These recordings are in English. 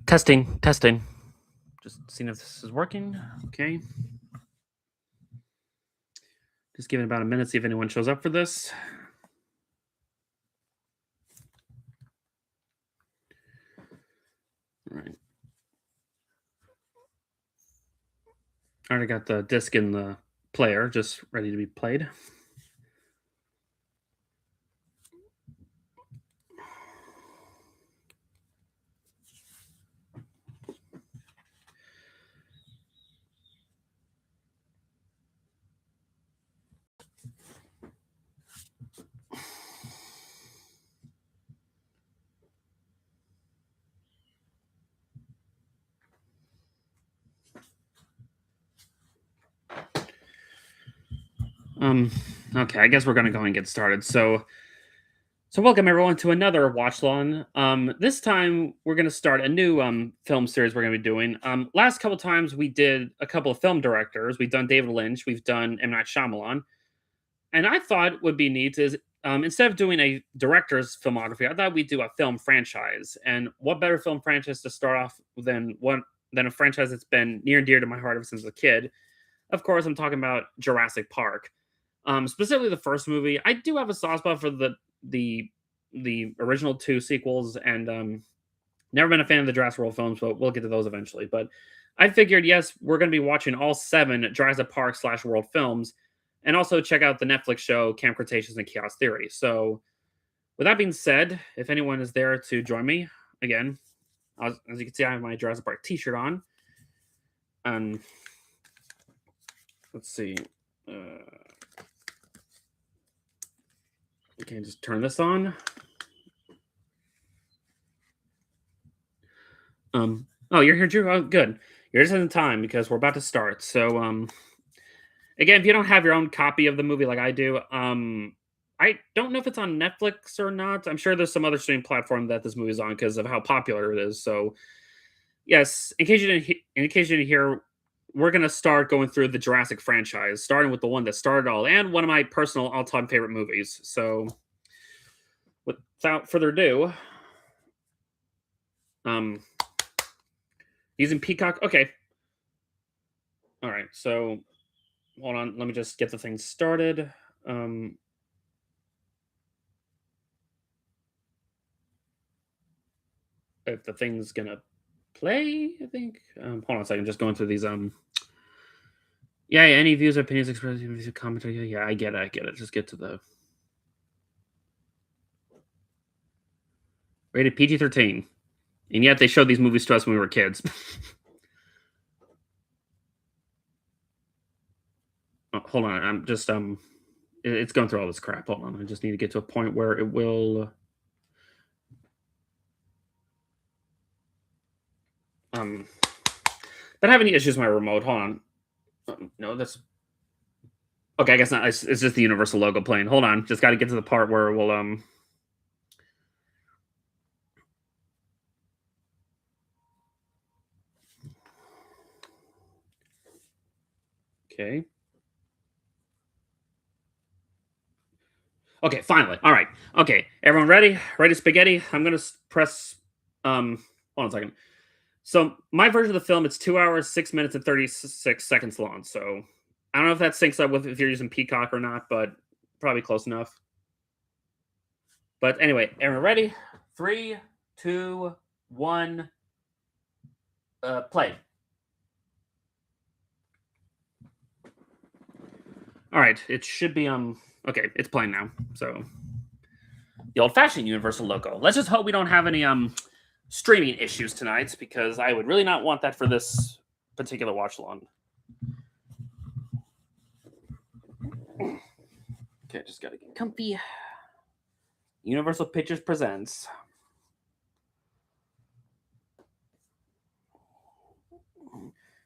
Testing, testing. Just seeing if this is working. Okay. Just giving it about a minute, see if anyone shows up for this. All right. I already got the disc in the player, just ready to be played. Okay, I guess we're gonna go and get started. So welcome everyone to another watch long. This time we're gonna start a new film series we're gonna be doing. Last couple times we did a couple of film directors. We've done David Lynch, we've done M. Night Shyamalan. And I thought would be neat is instead of doing a director's filmography, I thought we'd do a film franchise. And what better film franchise to start off than a franchise that's been near and dear to my heart ever since I was a kid? Of course, I'm talking about Jurassic Park. Specifically the first movie. I do have a soft spot for the original two sequels, and never been a fan of the Jurassic World films, but we'll get to those eventually. But I figured, yes, we're going to be watching all 7 Jurassic Park / World films, and also check out the Netflix show Camp Cretaceous and Chaos Theory. So, with that being said, if anyone is there to join me, again, as you can see, I have my Jurassic Park T-shirt on. Let's see. Okay, just turn this on. Oh, you're here, Drew? Oh, good. You're just in time because we're about to start. So, again, if you don't have your own copy of the movie like I do, I don't know if it's on Netflix or not. I'm sure there's some other streaming platform that this movie's on because of how popular it is. So, yes, in case you didn't hear, we're gonna start going through the Jurassic franchise, starting with the one that started all, and one of my personal all-time favorite movies. So, without further ado, using Peacock. Okay. All right. So, hold on. Let me just get the thing started. If the thing's gonna play, I think. Hold on a second. Just going through these. Yeah. Any views, opinions, expressed, commentary. Yeah, I get it. I get it. Just get to the rated PG-13, and yet they showed these movies to us when we were kids. Oh, hold on. I'm just it's going through all this crap. Hold on. I just need to get to a point where it will. Been having issues with my remote. Hold on. No, that's okay. I guess not. It's just the Universal logo playing. Hold on. Just got to get to the part where we'll Okay. Okay, finally. All right. Okay, everyone ready? Ready spaghetti? I'm gonna press. Hold on a second. So my version of the film, it's 2 hours, 6 minutes, and 36 seconds long. So I don't know if that syncs up with if you're using Peacock or not, but probably close enough. But anyway, everyone ready? 3, 2, 1. Play. All right, it should be okay, it's playing now. So the old-fashioned Universal logo. Let's just hope we don't have any streaming issues tonight because I would really not want that for this particular watch along. Okay, just gotta get comfy. Universal Pictures presents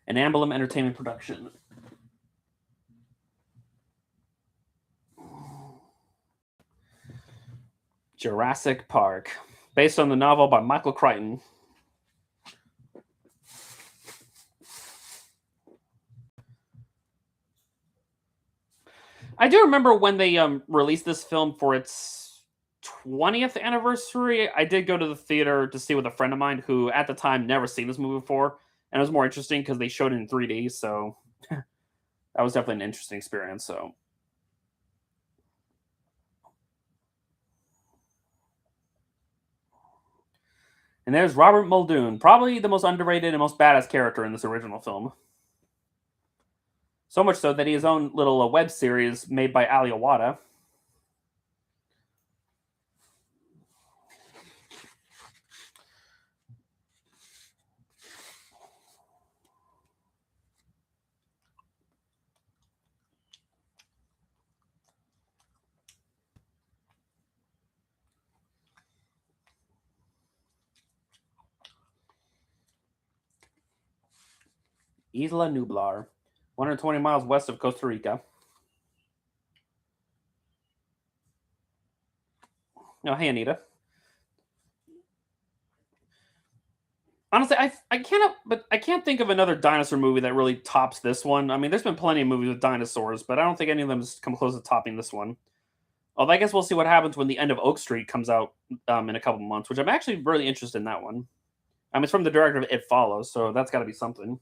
an Amblin Entertainment production. Jurassic Park, based on the novel by Michael Crichton. I do remember when they released this film for its 20th anniversary, I did go to the theater to see with a friend of mine who, at the time, never seen this movie before, and it was more interesting because they showed it in 3D. So that was definitely an interesting experience. So, and there's Robert Muldoon, probably the most underrated and most badass character in this original film. So much so that he has his own little web series made by Ali Awada. Isla Nublar, 120 miles west of Costa Rica. No, hey Anita. Honestly, I can't think of another dinosaur movie that really tops this one. I mean, there's been plenty of movies with dinosaurs, but I don't think any of them has come close to topping this one. Although I guess we'll see what happens when the end of Oak Street comes out in a couple months, which I'm actually really interested in that one. I mean, it's from the director of It Follows, so that's got to be something.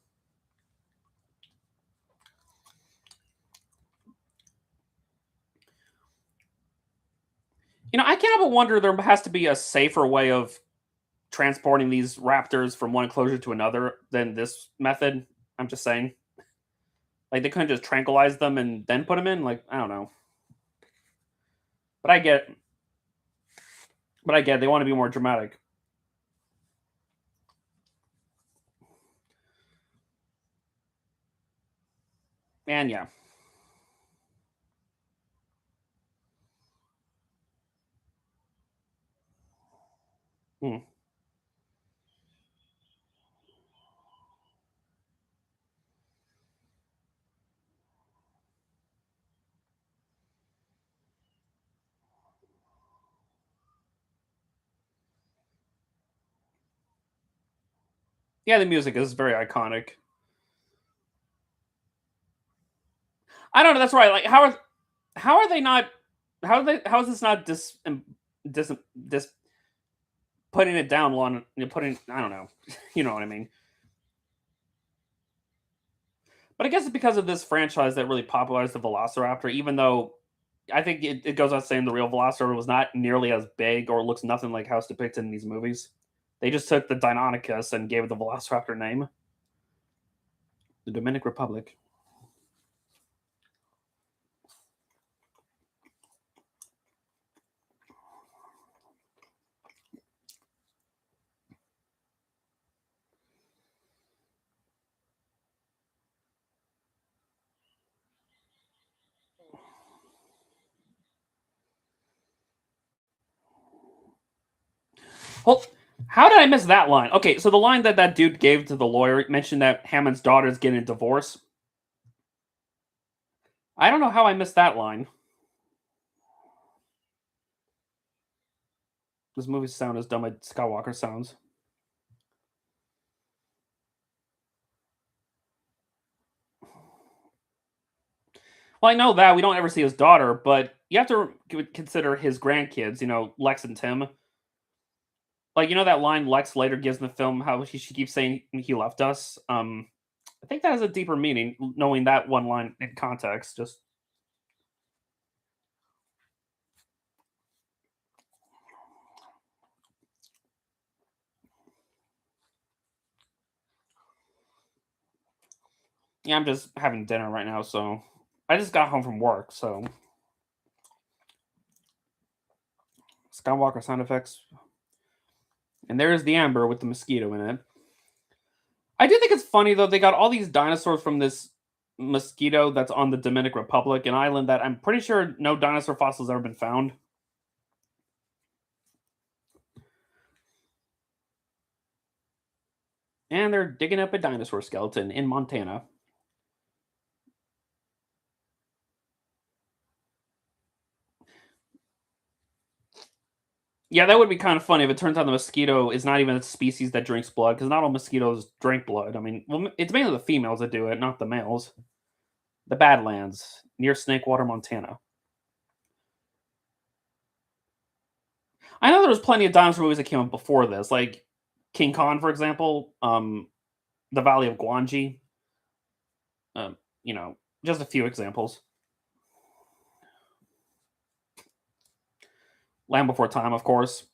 I can't help but wonder there has to be a safer way of transporting these raptors from one enclosure to another than this method. I'm just saying. Like they couldn't just tranquilize them and then put them in. Like I don't know. But I get. But I get they want to be more dramatic. And yeah. Hmm. Yeah, the music is very iconic. I don't know. That's right. Like how are they not? How is this not dis dis putting it down one? Putting I don't know. You know what I mean. But I guess it's because of this franchise that really popularized the Velociraptor, even though I think it goes without saying the real Velociraptor was not nearly as big or looks nothing like how it's depicted in these movies. They just took the Deinonychus and gave it the Velociraptor name. The Dominican Republic. Well, how did I miss that line? Okay, so the line that that dude gave to the lawyer mentioned that Hammond's daughter's getting a divorce. I don't know how I missed that line. This movie sound as dumb as Skywalker sounds. Well, I know that we don't ever see his daughter, but you have to consider his grandkids. Lex and Tim. Like that line Lex later gives in the film, how she keeps saying he left us. I think that has a deeper meaning, knowing that one line in context. Just yeah, I'm just having dinner right now, so I just got home from work. So Skywalker sound effects, and there's the amber with the mosquito in it. I do think it's funny though. They got all these dinosaurs from this mosquito that's on the Dominican Republic, an island that I'm pretty sure no dinosaur fossils ever been found. And they're digging up a dinosaur skeleton in Montana. Yeah, that would be kind of funny if it turns out the mosquito is not even a species that drinks blood, because not all mosquitoes drink blood. I mean, well, it's mainly the females that do it, not the males. The Badlands near Snakewater, Montana. I know there was plenty of dinosaur movies that came out before this, like King Kong, for example, The Valley of Guanji, um, you know, just a few examples. Land Before Time, of course.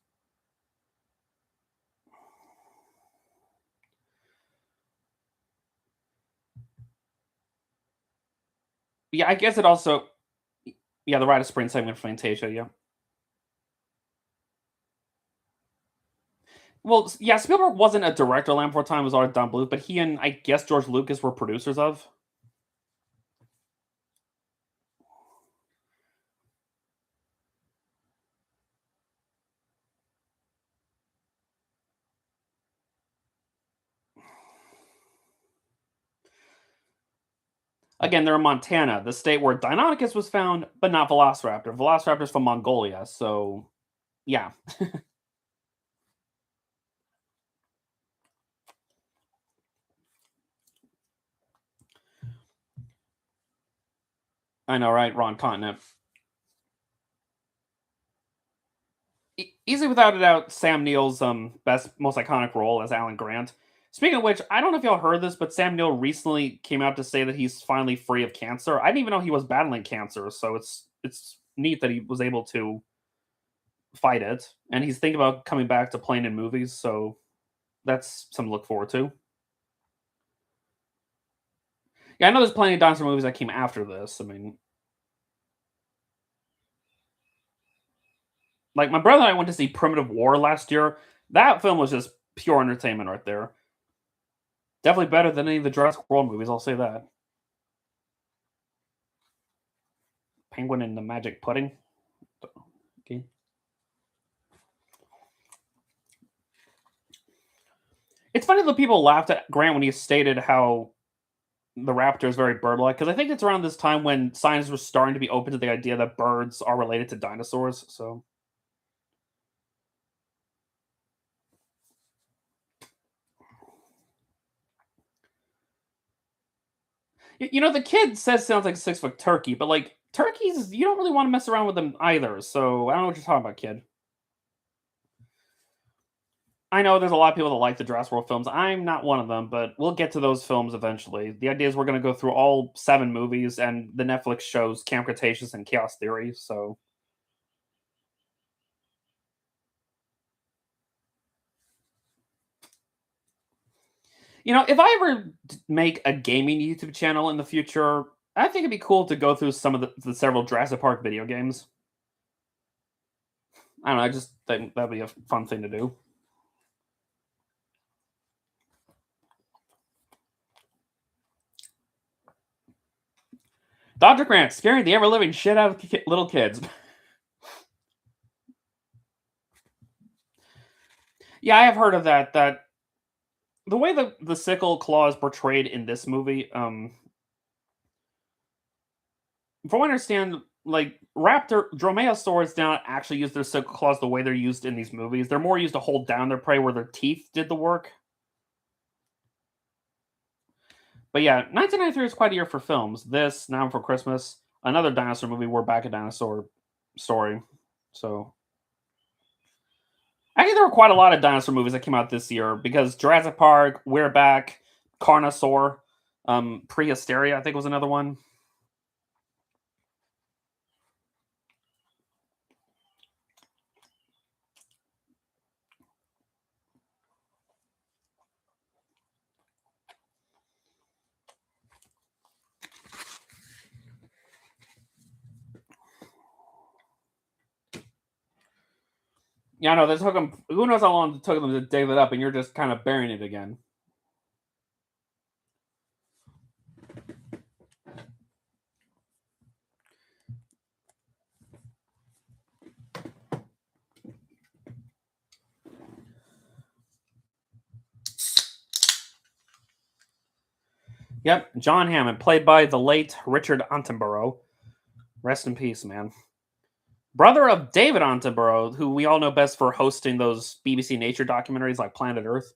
Yeah, I guess it also yeah, The Rite of Spring segment of Fantasia, yeah. Well, yeah, Spielberg wasn't a director, Land Before Time was already Don Bluth, but he and I guess George Lucas were producers of. Again, they're in Montana, the state where Deinonychus was found, but not Velociraptor. Velociraptor's from Mongolia, so yeah. I know, right? Wrong continent. Easily without a doubt, Sam Neill's best, most iconic role as Alan Grant. Speaking of which, I don't know if y'all heard this, but Sam Neill recently came out to say that he's finally free of cancer. I didn't even know he was battling cancer, so it's neat that he was able to fight it, and he's thinking about coming back to playing in movies. So that's something to look forward to. Yeah, I know there's plenty of dinosaur movies that came after this. I mean, like my brother and I went to see Primitive War last year. That film was just pure entertainment right there. Definitely better than any of the Jurassic World movies. I'll say that. Penguin and the Magic Pudding. Okay. It's funny that people laughed at Grant when he stated how the raptor is very bird-like because I think it's around this time when scientists were starting to be open to the idea that birds are related to dinosaurs. So the kid says sounds like a 6 foot turkey, but like turkeys, you don't really want to mess around with them either. So I don't know what you're talking about, kid. I know there's a lot of people that like the Jurassic World films. I'm not one of them, but we'll get to those films eventually. The idea is we're going to go through all 7 movies and the Netflix shows Camp Cretaceous and Chaos Theory. So, if I ever make a gaming YouTube channel in the future, I think it'd be cool to go through some of the several Jurassic Park video games. I don't know. I just think that'd be a fun thing to do. Dr. Grant scaring the ever living shit out of little kids. Yeah, I have heard of that. That the way the sickle claw is portrayed in this movie, from what I understand, like raptor dromaeosaurs do not actually use their sickle claws the way they're used in these movies. They're more used to hold down their prey, where their teeth did the work. But yeah, 1993 is quite a year for films. This, Now for Christmas, another dinosaur movie. We're back a dinosaur story. So I think there were quite a lot of dinosaur movies that came out this year because Jurassic Park, We're Back, Carnosaur, Prehysteria, I think was another one. Yeah, I know. They took them. Who knows how long it took them to dig it up, and you're just kind of burying it again. Yep, John Hammond, played by the late Richard Attenborough. Rest in peace, man. Brother of David Attenborough, who we all know best for hosting those BBC nature documentaries like Planet Earth.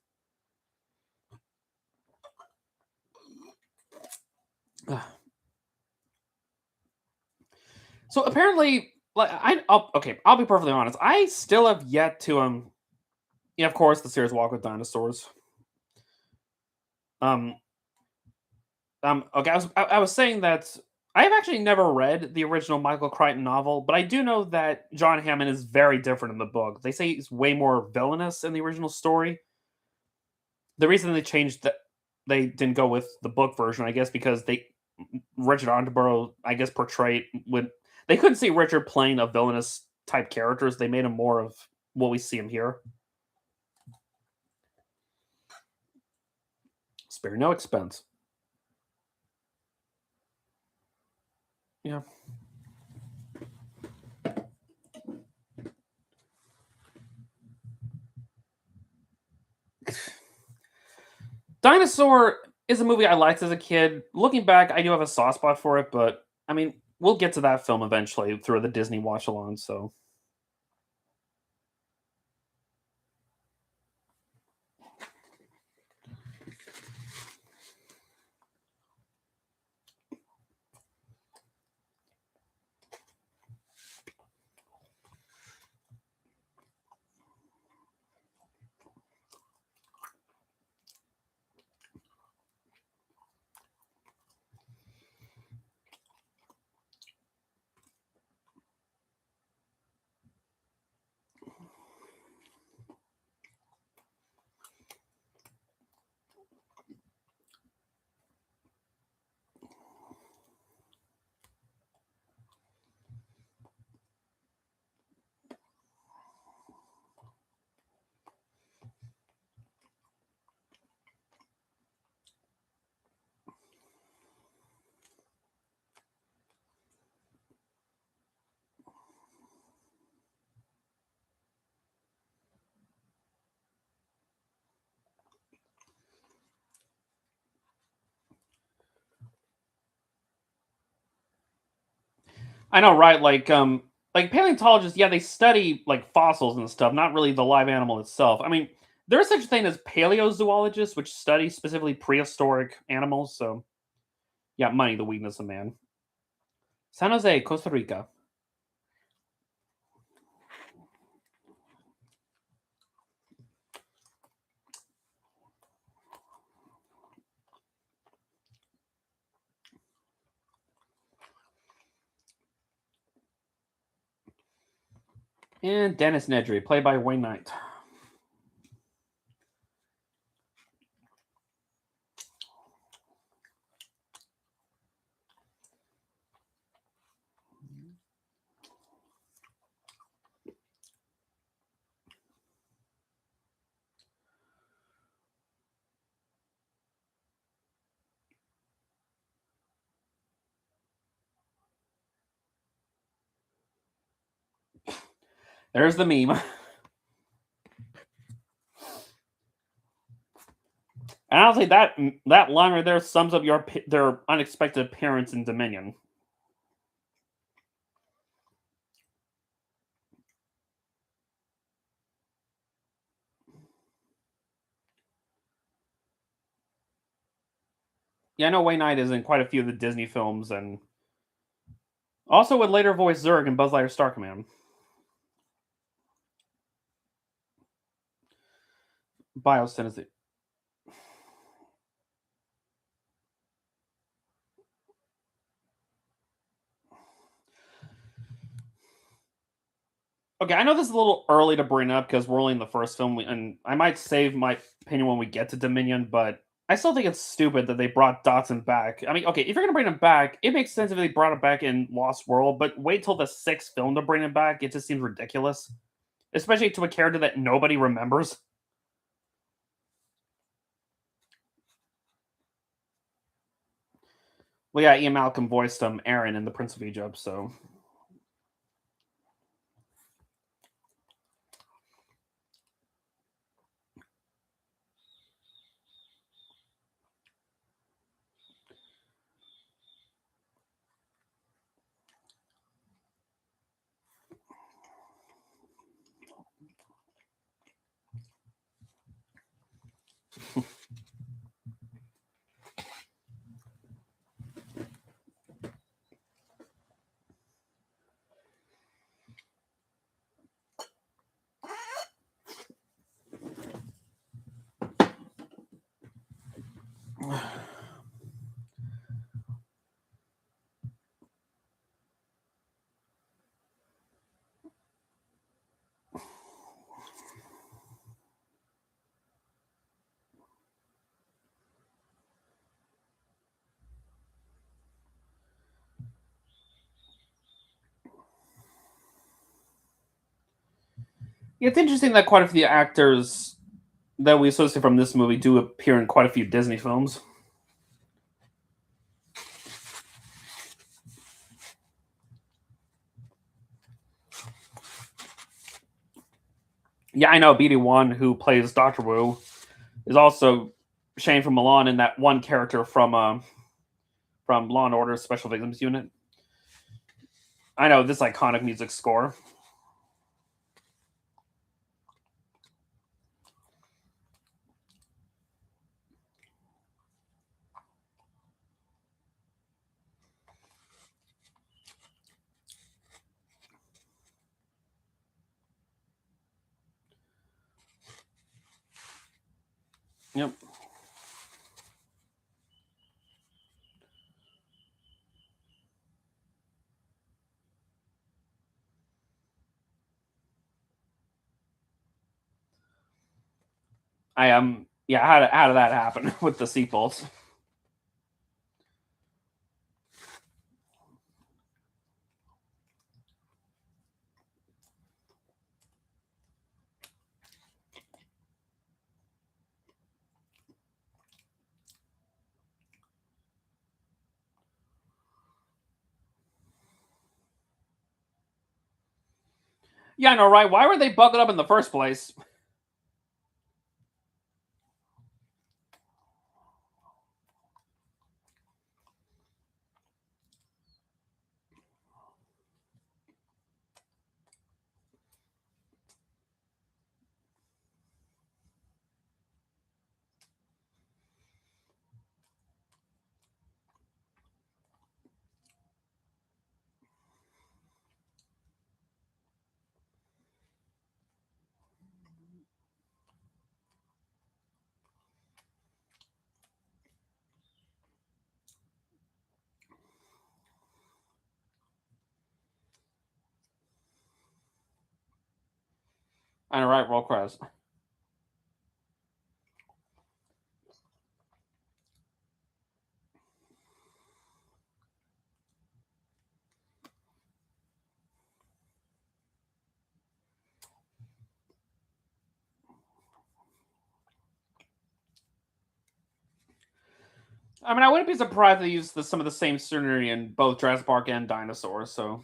So apparently, like I'll be perfectly honest. I still have yet to yeah, of course, the series Walk with Dinosaurs. Um, okay, I was saying that I have actually never read the original Michael Crichton novel, but I do know that John Hammond is very different in the book. They say he's way more villainous in the original story. The reason they changed that they didn't go with the book version, I guess, because Richard Attenborough, I guess, portrayed when they couldn't see Richard playing a villainous type characters. They made him more of what we see him here. Spare no expense. Yeah. Dinosaur is a movie I liked as a kid. Looking back, I do have a soft spot for it, but I mean, we'll get to that film eventually through the Disney watch along. So I know, right? Like paleontologists, yeah, they study like fossils and stuff, not really the live animal itself. I mean, there is such a thing as paleozoologists, which study specifically prehistoric animals. So yeah, money, the weakness of man. San Jose, Costa Rica. And Dennis Nedry, played by Wayne Knight. There's the meme. And honestly, that line right there sums up their unexpected appearance in Dominion. Yeah, I know Wayne Knight is in quite a few of the Disney films, and also would later voice Zurg in Buzz Lightyear Star Command. Biosynesthesia. Okay, I know this is a little early to bring up because we're only in the first film, and I might save my opinion when we get to Dominion, but I still think it's stupid that they brought Dotson back. I mean, okay, if you're gonna bring him back, it makes sense if they brought him back in Lost World, but wait till the sixth film to bring him back. It just seems ridiculous, especially to a character that nobody remembers. Well, yeah, Ian Malcolm voiced Aaron in The Prince of Egypt, so It's interesting that quite a few actors that we associate from this movie do appear in quite a few Disney films. Yeah, I know BD1, who plays Doctor Wu, is also Shane from Milan in that one character from Law and Order Special Victims Unit. I know this iconic music score. Yep. Yeah, how did that happen with the seatbelts? Yeah, I know, right? Why were they buckled up in the first place? I know, right? Roll credits. I mean, I wouldn't be surprised if they used some of the same scenery in both Jurassic Park and Dinosaurs. So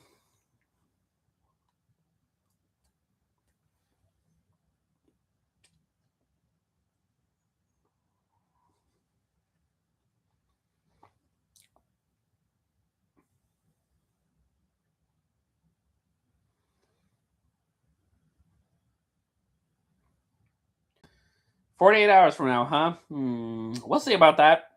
48 hours from now, huh? We'll see about that.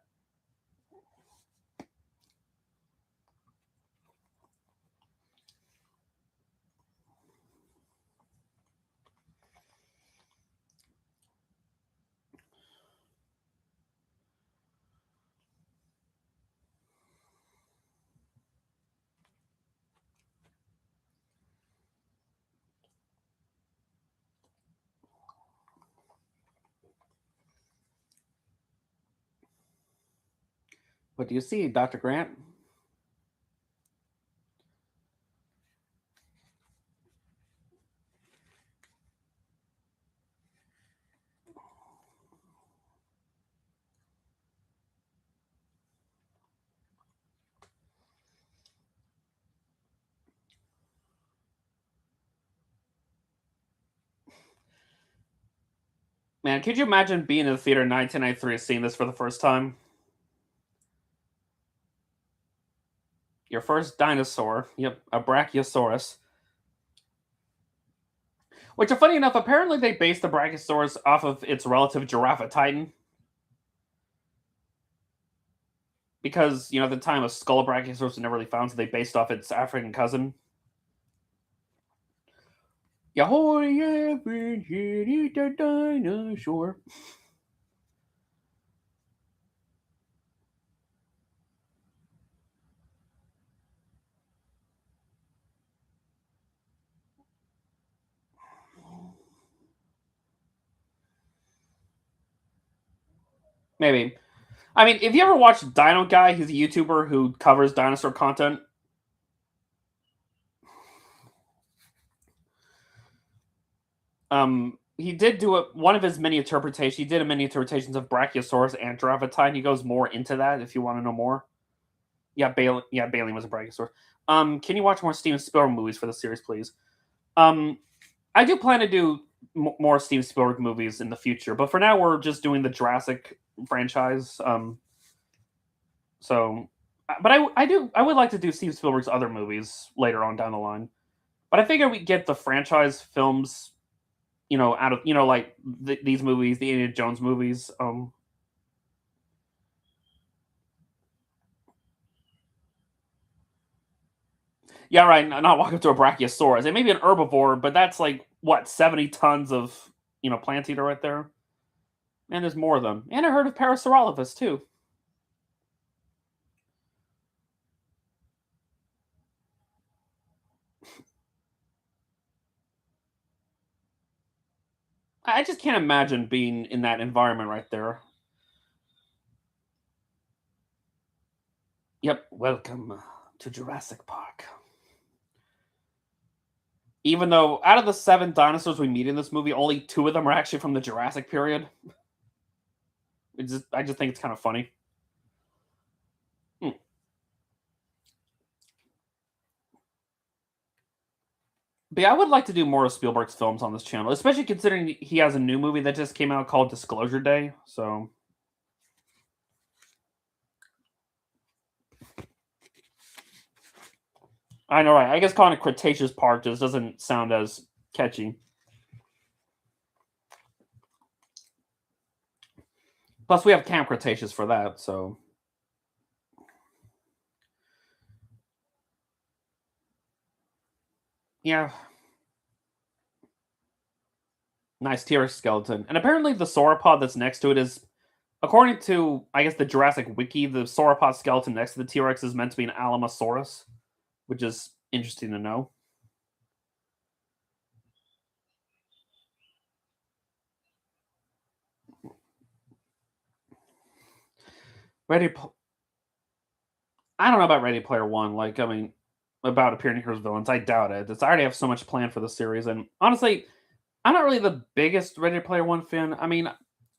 What do you see, Dr. Grant? Man, could you imagine being in the theater in 1993 seeing this for the first time? Your first dinosaur. Yep, a Brachiosaurus. Which, funny enough, apparently they based the Brachiosaurus off of its relative Giraffatitan. Because, at the time, a skull of Brachiosaurus was never really found, so they based off its African cousin. Yahoy, average, eat a dinosaur. Maybe. I mean, if you ever watched Dino Guy, he's a YouTuber who covers dinosaur content. He did do one of his many interpretations. He did a many interpretations of Brachiosaurus and Giraffatine. He goes more into that if you want to know more. Yeah, Bailey. Yeah, Bailey was a Brachiosaurus. Can you watch more Steven Spielberg movies for the series, please? Um, I do plan to do more Steven Spielberg movies in the future, but for now we're just doing the Jurassic franchise. So, but I would like to do Steven Spielberg's other movies later on down the line. But I figure we get the franchise films, out of like these movies, the Indiana Jones movies. Yeah, right. Not walk up to a Brachiosaurus. It may be an herbivore, but that's like what 70 tons of plant eater right there. And there's more of them. And I heard of Parasaurolophus too. I just can't imagine being in that environment right there. Yep. Welcome to Jurassic Park. Even though out of the 7 dinosaurs we meet in this movie, only 2 of them are actually from the Jurassic period. I just think it's kind of funny. Hmm. But yeah, I would like to do more of Spielberg's films on this channel, especially considering he has a new movie that just came out called Disclosure Day. So I know, right? I guess calling it Cretaceous Park just doesn't sound as catchy. Plus, we have Camp Cretaceous for that. So yeah, nice T-Rex skeleton, and apparently the sauropod that's next to it is, according to I guess the Jurassic Wiki, the sauropod skeleton next to the T-Rex is meant to be an Alamosaurus, which is interesting to know. Ready, I don't know about Ready Player One. Like, I mean, about appearing heroes villains, I doubt it. I already have so much planned for the series, and honestly, I'm not really the biggest Ready Player One fan. I mean,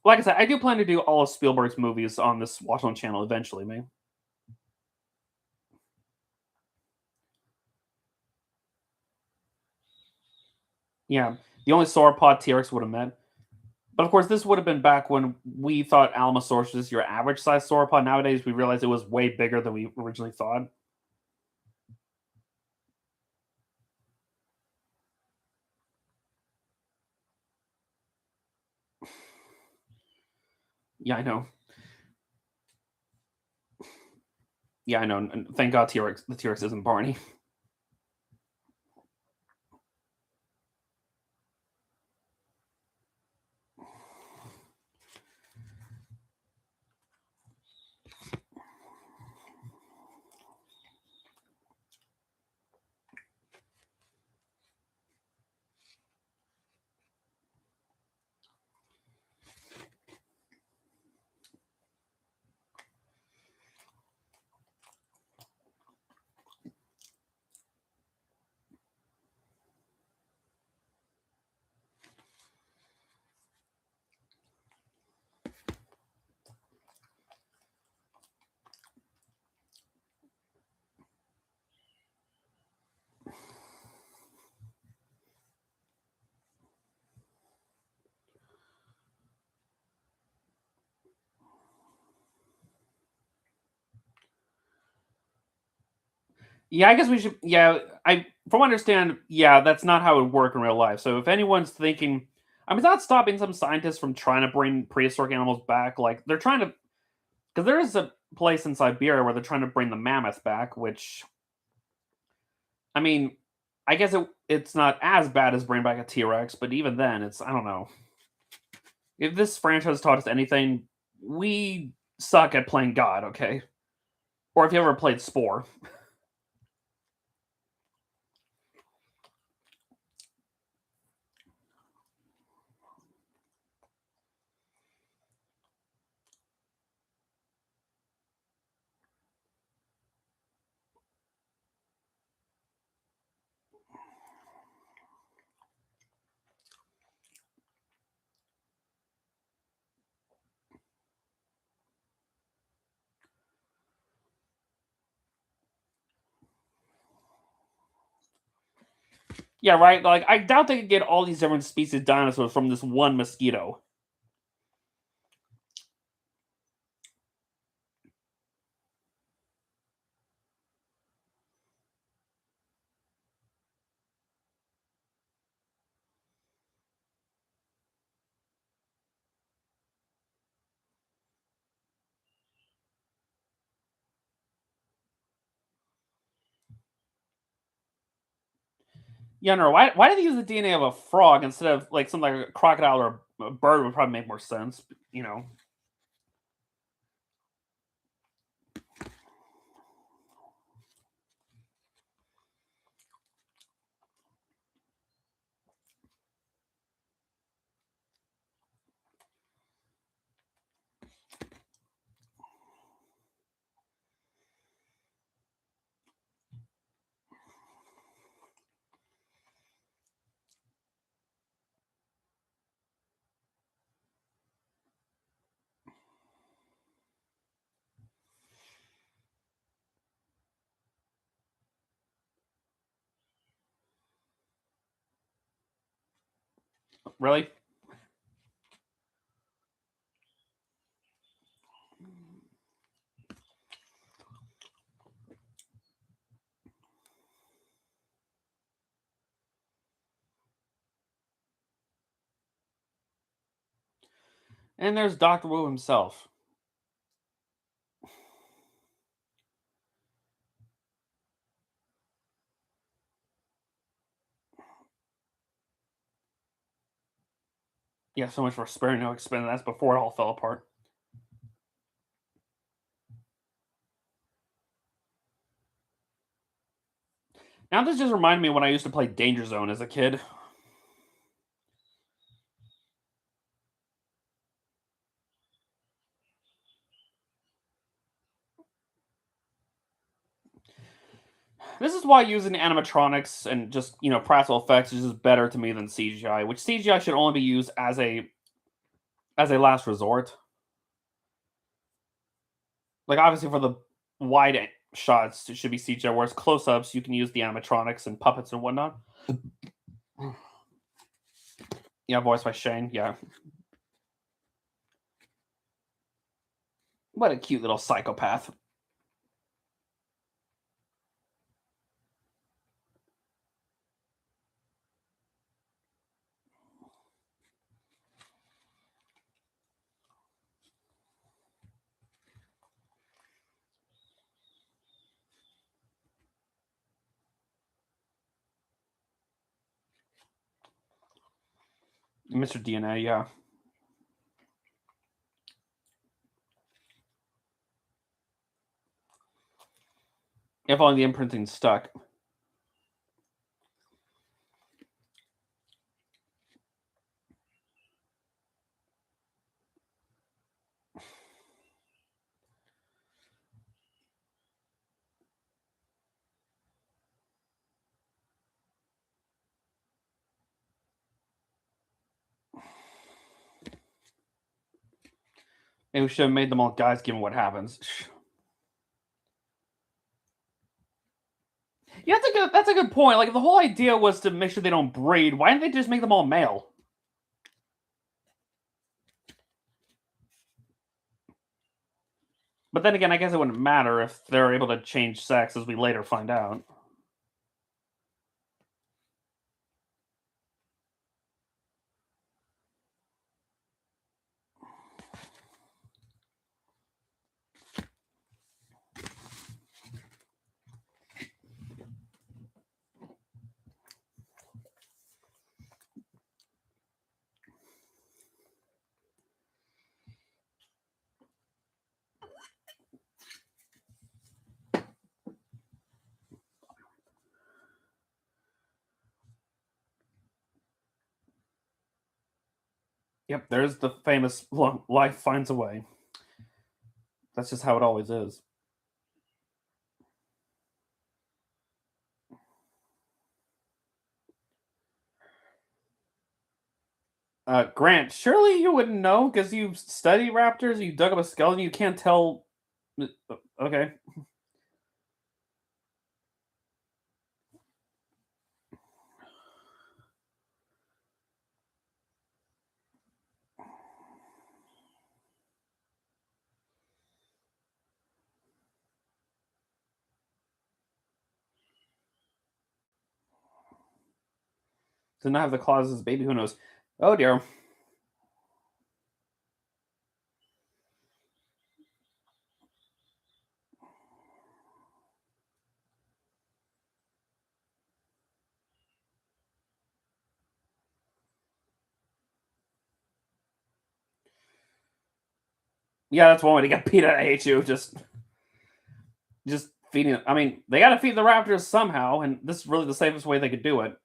like I said, I do plan to do all of Spielberg's movies on this Watch On channel eventually, man. Yeah, the only sauropod T-Rex would have met. But of course, this would have been back when we thought Alamosaurus was your average size sauropod. Nowadays, we realize it was way bigger than we originally thought. Yeah, I know. Yeah, I know. And thank God T-Rex, the T-Rex isn't Barney. Yeah, I guess we should. Yeah, from what I understand, yeah, that's not how it would work in real life. So if anyone's thinking, I mean, it's not stopping some scientists from trying to bring prehistoric animals back. Like they're trying to, because there is a place in Siberia where they're trying to bring the mammoth back. Which, I mean, I guess it's not as bad as bringing back a T Rex, but even then, it's I don't know. If this franchise taught us anything, we suck at playing God. Okay, or if you ever played Spore. Yeah, right. Like I doubt they could get all these different species of dinosaurs from this one mosquito. Yeah, no. Why did they use the DNA of a frog instead of like something like a crocodile or a bird would probably make more sense. You know, really. And there's Doctor Wu himself. Yeah, so much for sparing no expense. That's before it all fell apart. Now this just reminded me when I used to play Danger Zone as a kid. This is why using animatronics and just practical effects is just better to me than CGI, which CGI should only be used as a last resort. Like obviously for the shots, it should be CGI, whereas close-ups you can use the animatronics and puppets and whatnot. Yeah, voiced by Shane. Yeah, what a cute little psychopath. Mr. DNA. Yeah, if only the imprinting stuck. Maybe we should have made them all guys, given what happens. Yeah, that's a good point. Like, if the whole idea was to make sure they don't breed, why didn't they just make them all male? But then again, I guess it wouldn't matter if they're able to change sex, as we later find out. Yep, there's the famous life finds a way. That's just how it always is. Grant, surely you wouldn't know because you study raptors. You dug up a skeleton. You can't tell. Okay. Does not have the claws as a baby. Who knows? Oh dear. Yeah, that's one way to get PETA to hate you. Just feeding it. I mean, they got to feed the raptors somehow, and this is really the safest way they could do it.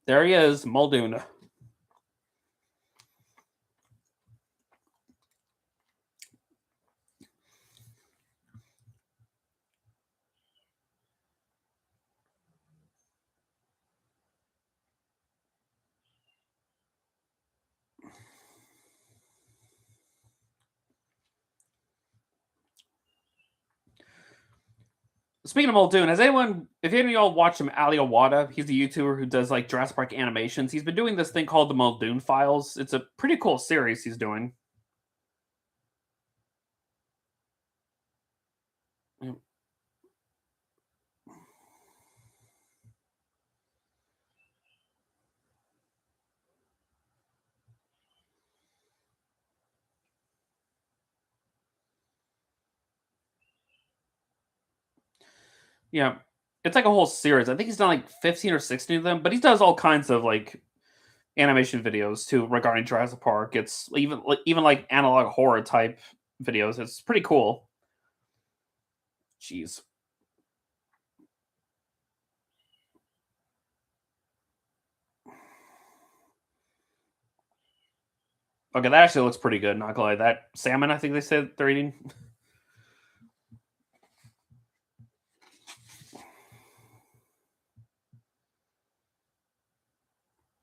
There he is, Muldoon. Speaking of Muldoon, if any of y'all watch him, Ali Awada, he's a YouTuber who does like Jurassic Park animations. He's been doing this thing called the Muldoon Files. It's a pretty cool series he's doing. Mm. Yeah, it's like a whole series. I think he's done like 15 or 16 of them, but he does all kinds of like animation videos too regarding Jurassic Park. It's even like analog horror type videos. It's pretty cool. Jeez. Okay, that actually looks pretty good. Not gonna lie, that salmon I think they said they're eating.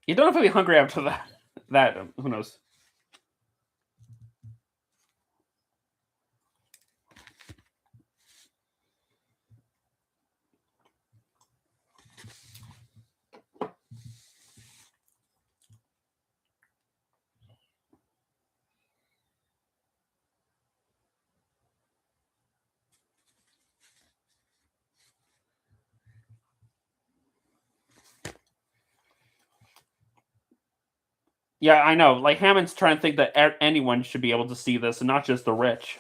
You don't have to be hungry after that. That who knows? Yeah, I know. Like Hammond's trying to think that anyone should be able to see this, and not just the rich.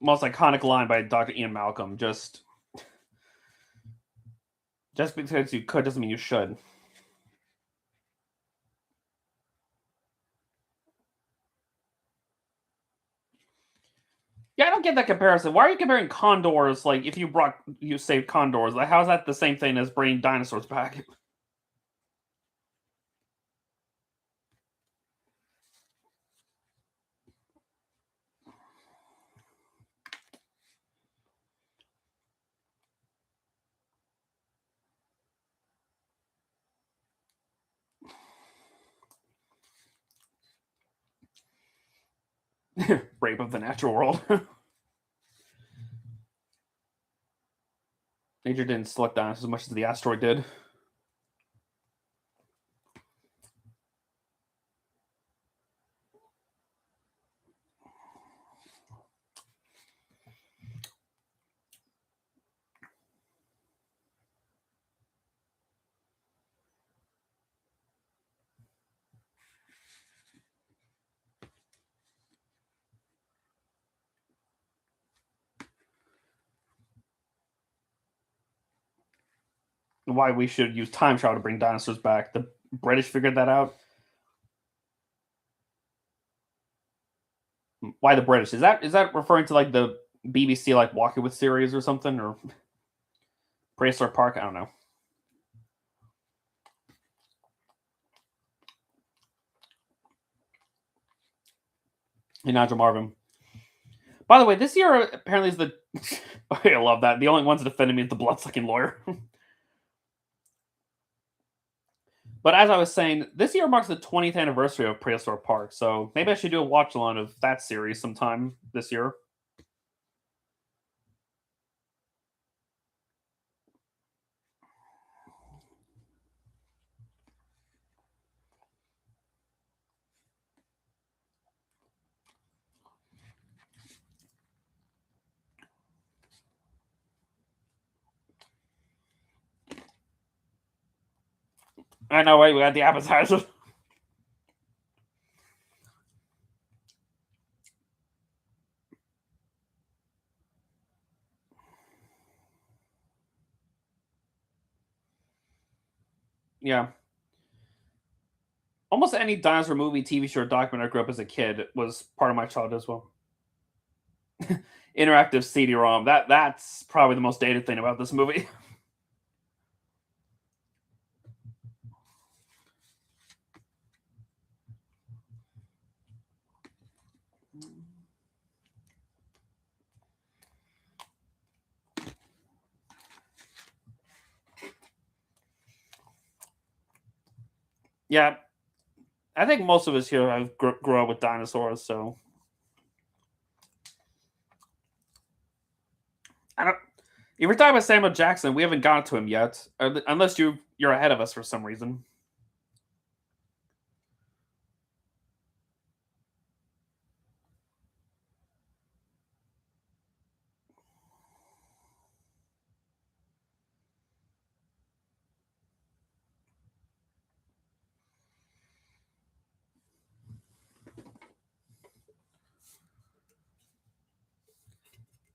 Most iconic line by Dr. Ian Malcolm. Just because you could doesn't mean you should. Yeah, I don't get that comparison. Why are you comparing condors? Like, if you saved condors, like, how's that the same thing as bringing dinosaurs back? Rape of the natural world. Nature didn't select dinosaurs as much as the asteroid did. Why we should use time travel to bring dinosaurs back. The British figured that out. Why the British? Is that referring to like the BBC like Walking with series or something, or Prehistoric Park? I don't know. Hey, Nigel Marvin. By the way, this year apparently is the. I love that. The only ones defending me is the bloodsucking lawyer. But as I was saying, this year marks the 20th anniversary of Prehistoric Park, so maybe I should do a watch along of that series sometime this year. I know, right? We got the appetizer. Yeah. Almost any dinosaur movie, TV show, or documentary I grew up as a kid was part of my childhood as well. Interactive CD-ROM. That's probably the most dated thing about this movie. Yeah, I think most of us here have grew up with dinosaurs, so I don't. If we're talking about Samuel Jackson, we haven't gotten to him yet, unless you're ahead of us for some reason.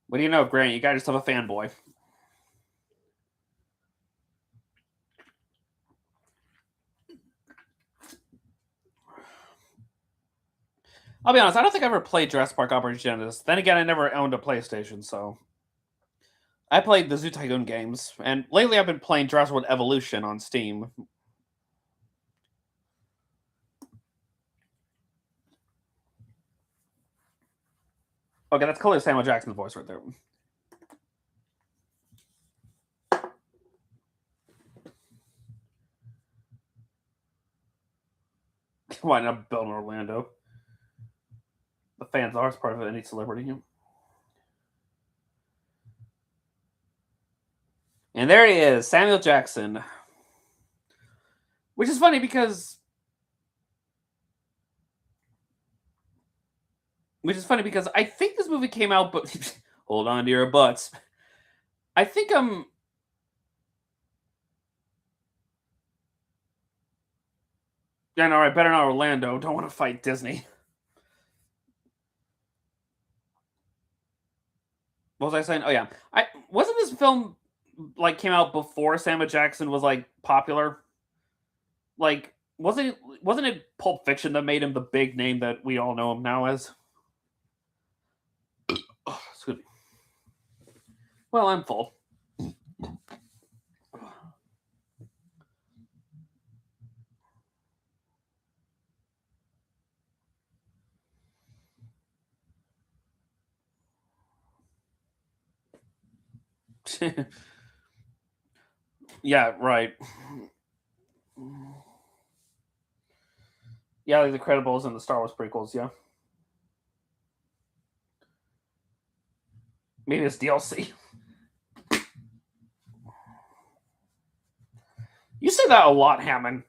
What do you know, Grant? You got yourself a fanboy. I'll be honest. I don't think I ever played Jurassic Park Operation Genesis. Then again, I never owned a PlayStation, so I played the Zoo Tycoon games, and lately I've been playing Jurassic World Evolution on Steam. Okay, that's clearly Samuel Jackson's voice right there. Why not build in Orlando? The fans are part of any celebrity. And there he is, Samuel Jackson. Which is funny because I think this movie came out, but hold on to your butts. I think yeah, no, I better not Orlando. Don't want to fight Disney. What was I saying? Oh yeah, I wasn't this film like came out before Samuel Jackson was like popular. Like, wasn't it Pulp Fiction that made him the big name that we all know him now as? Oh, excuse me. Well, I'm full. Yeah, right. Yeah, like the Credibles and the Star Wars prequels. Yeah. Maybe it's DLC. You say that a lot, Hammond.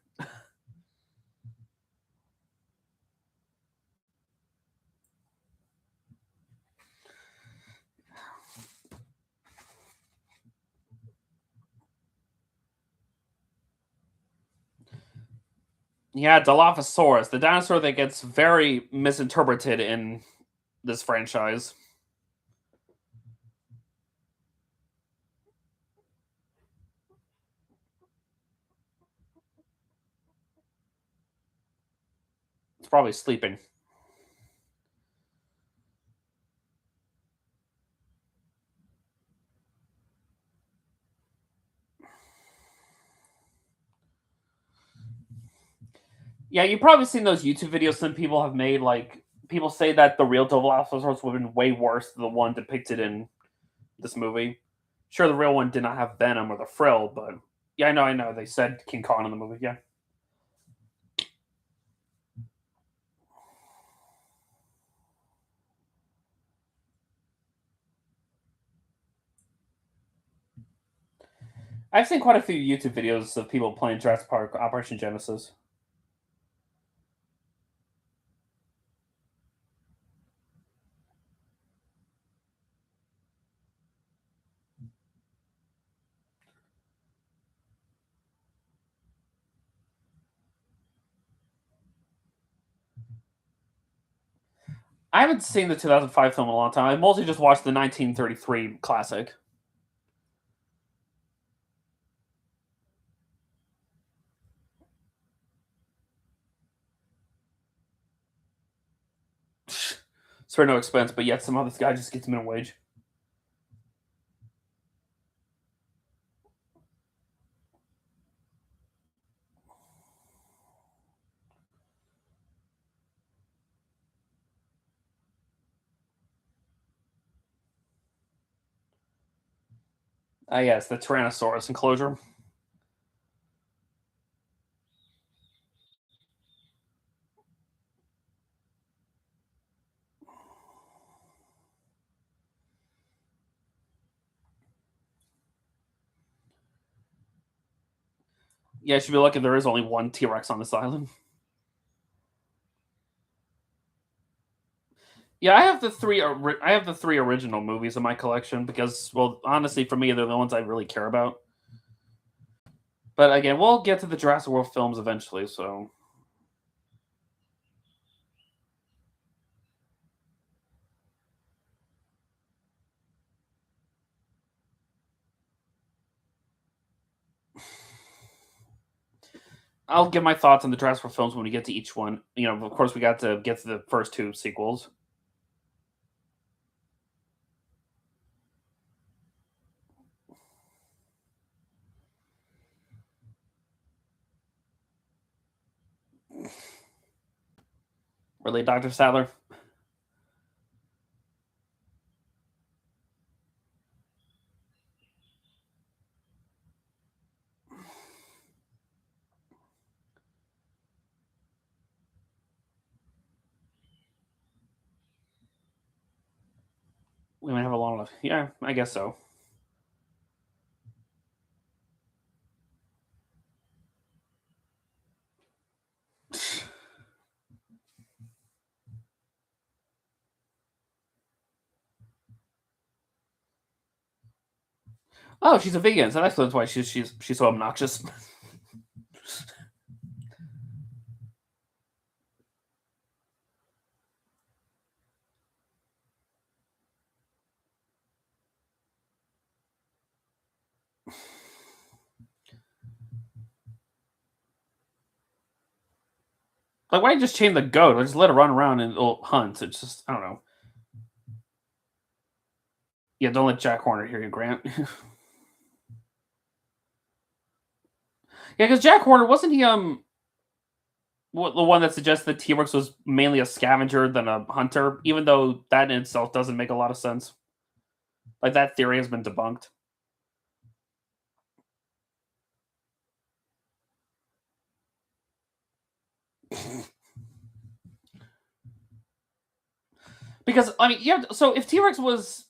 Yeah, Dilophosaurus, the dinosaur that gets very misinterpreted in this franchise. It's probably sleeping. Yeah, you've probably seen those YouTube videos some people have made. Like, people say that the real Dilophosaurus would have been way worse than the one depicted in this movie. Sure, the real one did not have venom or the frill, but yeah, I know. They said King Kong in the movie. Yeah. I've seen quite a few YouTube videos of people playing Jurassic Park Operation Genesis. I haven't seen the 2005 film in a long time. I mostly just watched the 1933 classic. It's for no expense, but yet somehow this guy just gets minimum wage. Ah, yes, the Tyrannosaurus enclosure. Yeah, I should be lucky there is only one T Rex on this island. Yeah, I have the three. I have the three original movies in my collection because, well, honestly, for me, they're the ones I really care about. But again, we'll get to the Jurassic World films eventually. So, I'll give my thoughts on the Jurassic World films when we get to each one. You know, of course, we got to get to the first two sequels. Really, Doctor Sadler? We might have a long. Yeah, I guess so. Oh, she's a vegan, so that explains why she's so obnoxious. Like, why just chain the goat? Or just let her run around and hunt. It's just, I don't know. Yeah, don't let Jack Horner hear you, Grant. Yeah, because Jack Horner wasn't he the one that suggests that T Rex was mainly a scavenger than a hunter, even though that in itself doesn't make a lot of sense. Like, that theory has been debunked. Because I mean, yeah. So if T Rex was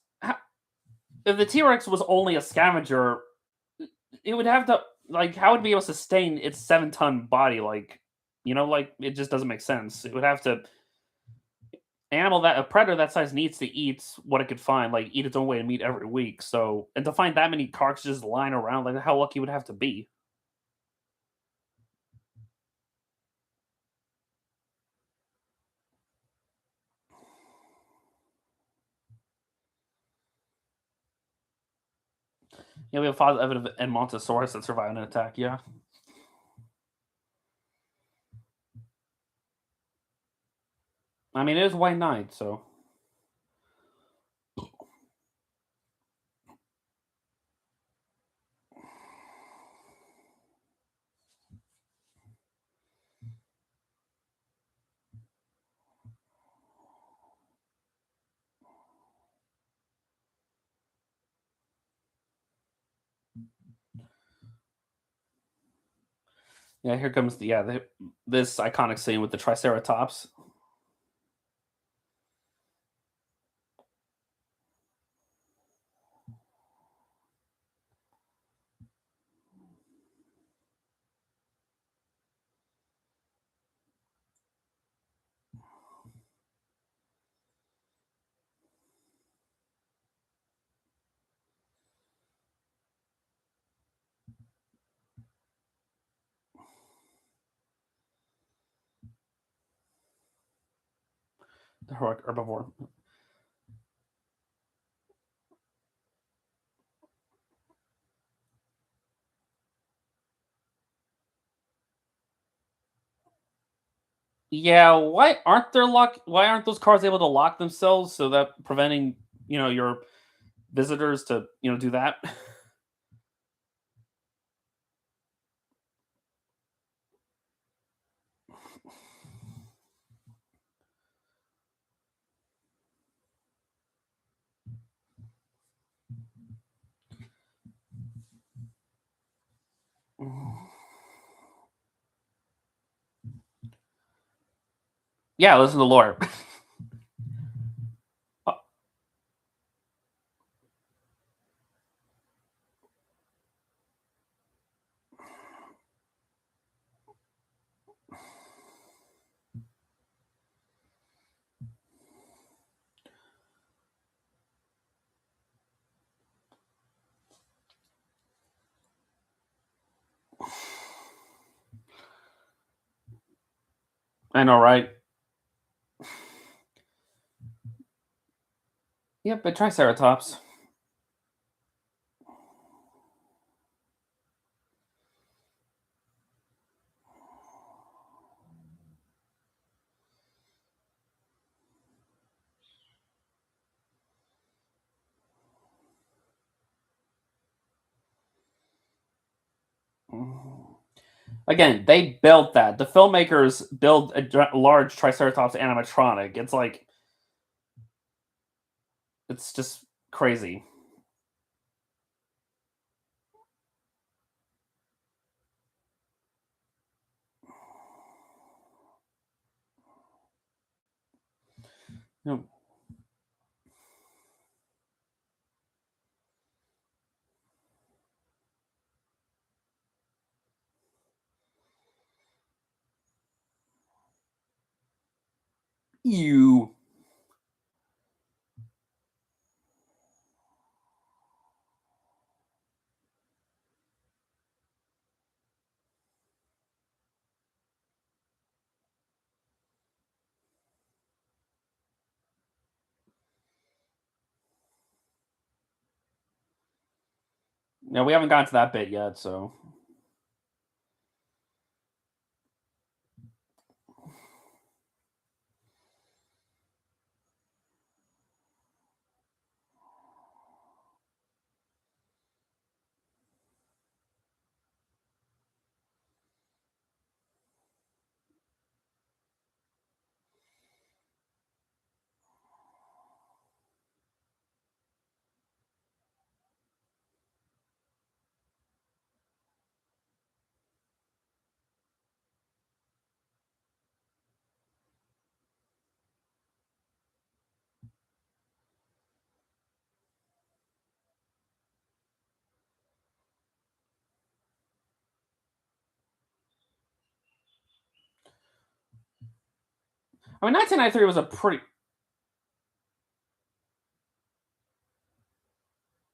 if the T-Rex was only a scavenger, it would have to like how would it be able to sustain its 7-ton body? Like, like it just doesn't make sense. It would have to animal that a predator that size needs to eat what it could find, like eat its own way of meat every week. So, and to find that many carcasses lying around, like how lucky would it have to be? We have fossil evidence of Montosaurus that survived an attack. Yeah, I mean it is white knight, so yeah. Here comes this iconic scene with the Triceratops. The heroic herbivore. Yeah, why aren't those cars able to lock themselves so that preventing, your visitors to, do that? Yeah, listen to lore. I know, right? Yep, but Triceratops. Again, they built that. The filmmakers build a large Triceratops animatronic. It's like it's just crazy. You, you. No, we haven't gotten to that bit yet, so I mean, 1993 was a pretty.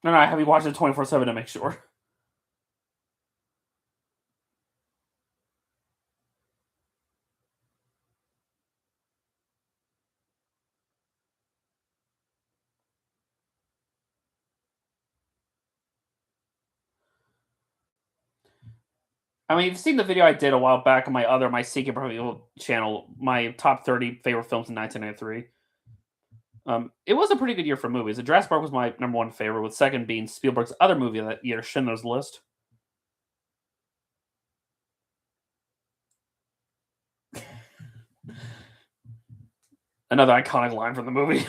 No, no, I have you watched it 24/7 to make sure. I mean, you've seen the video I did a while back on my Secret Profile channel, my top 30 favorite films in 1993. It was a pretty good year for movies. The Jurassic Park was my number one favorite, with second being Spielberg's other movie that year, Schindler's List. Another iconic line from the movie.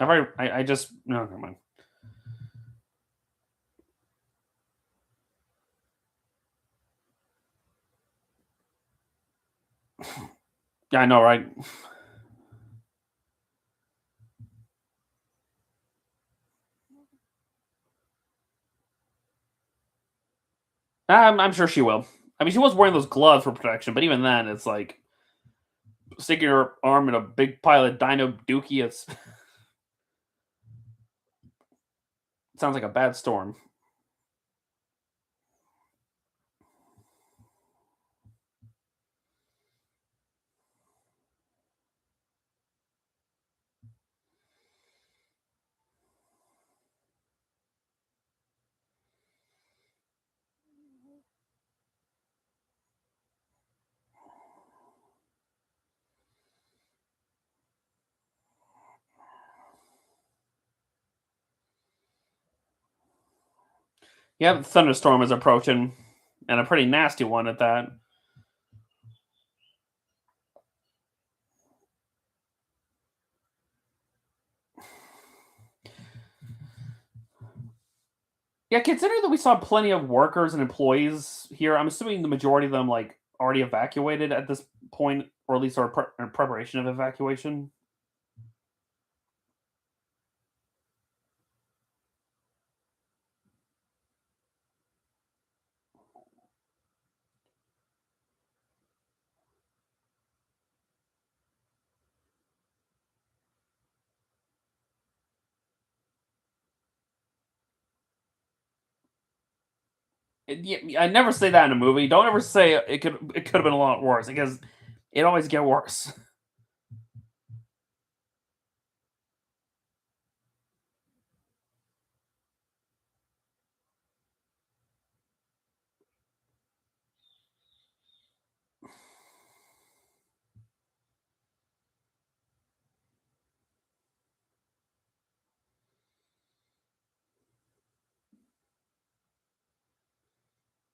I just no, never mind. Yeah, I know, right? I'm sure she will. I mean, she was wearing those gloves for protection, but even then, it's like sticking her arm in a big pile of Dino Dookie. It sounds like a bad storm. Yeah, the thunderstorm is approaching, and a pretty nasty one at that. Yeah, considering that we saw plenty of workers and employees here, I'm assuming the majority of them like already evacuated at this point, or at least are in preparation of evacuation. Yeah, I never say that in a movie. Don't ever say it could have been a lot worse because it always get worse.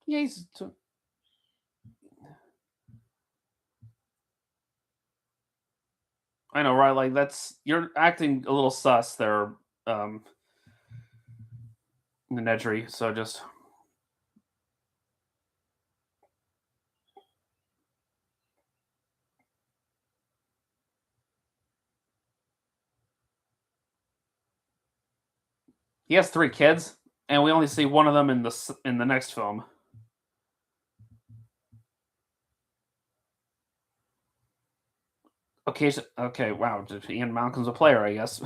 Yeah, I know, right? Like that's you're acting a little sus there, um, Nedry. So just he has three kids, and we only see one of them in in the next film. Okay, okay, wow. Ian Malcolm's a player, I guess.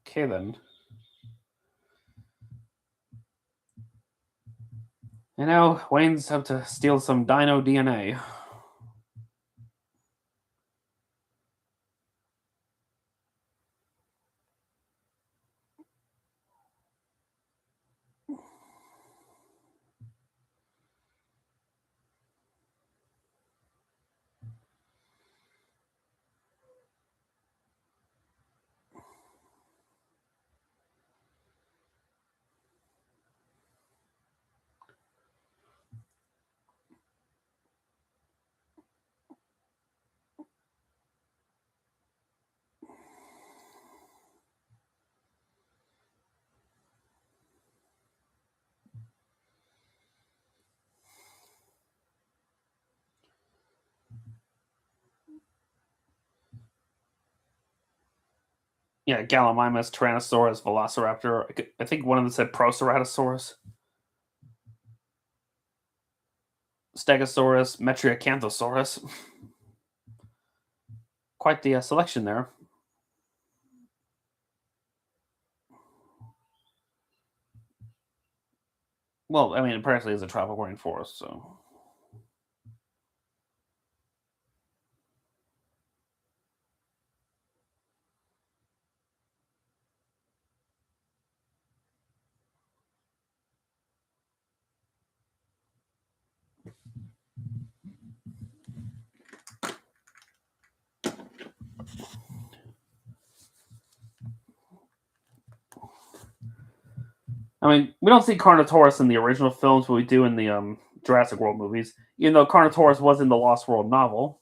Okay then. And now Wayne's have to steal some Dino DNA. Yeah, Gallimimus, Tyrannosaurus, Velociraptor. I think one of them said Proceratosaurus, Stegosaurus, Metriacanthosaurus. Quite the selection there. Well, I mean, apparently it's a tropical rainforest, so. I mean, we don't see Carnotaurus in the original films, but we do in the Jurassic World movies. Even though Carnotaurus was in the Lost World novel.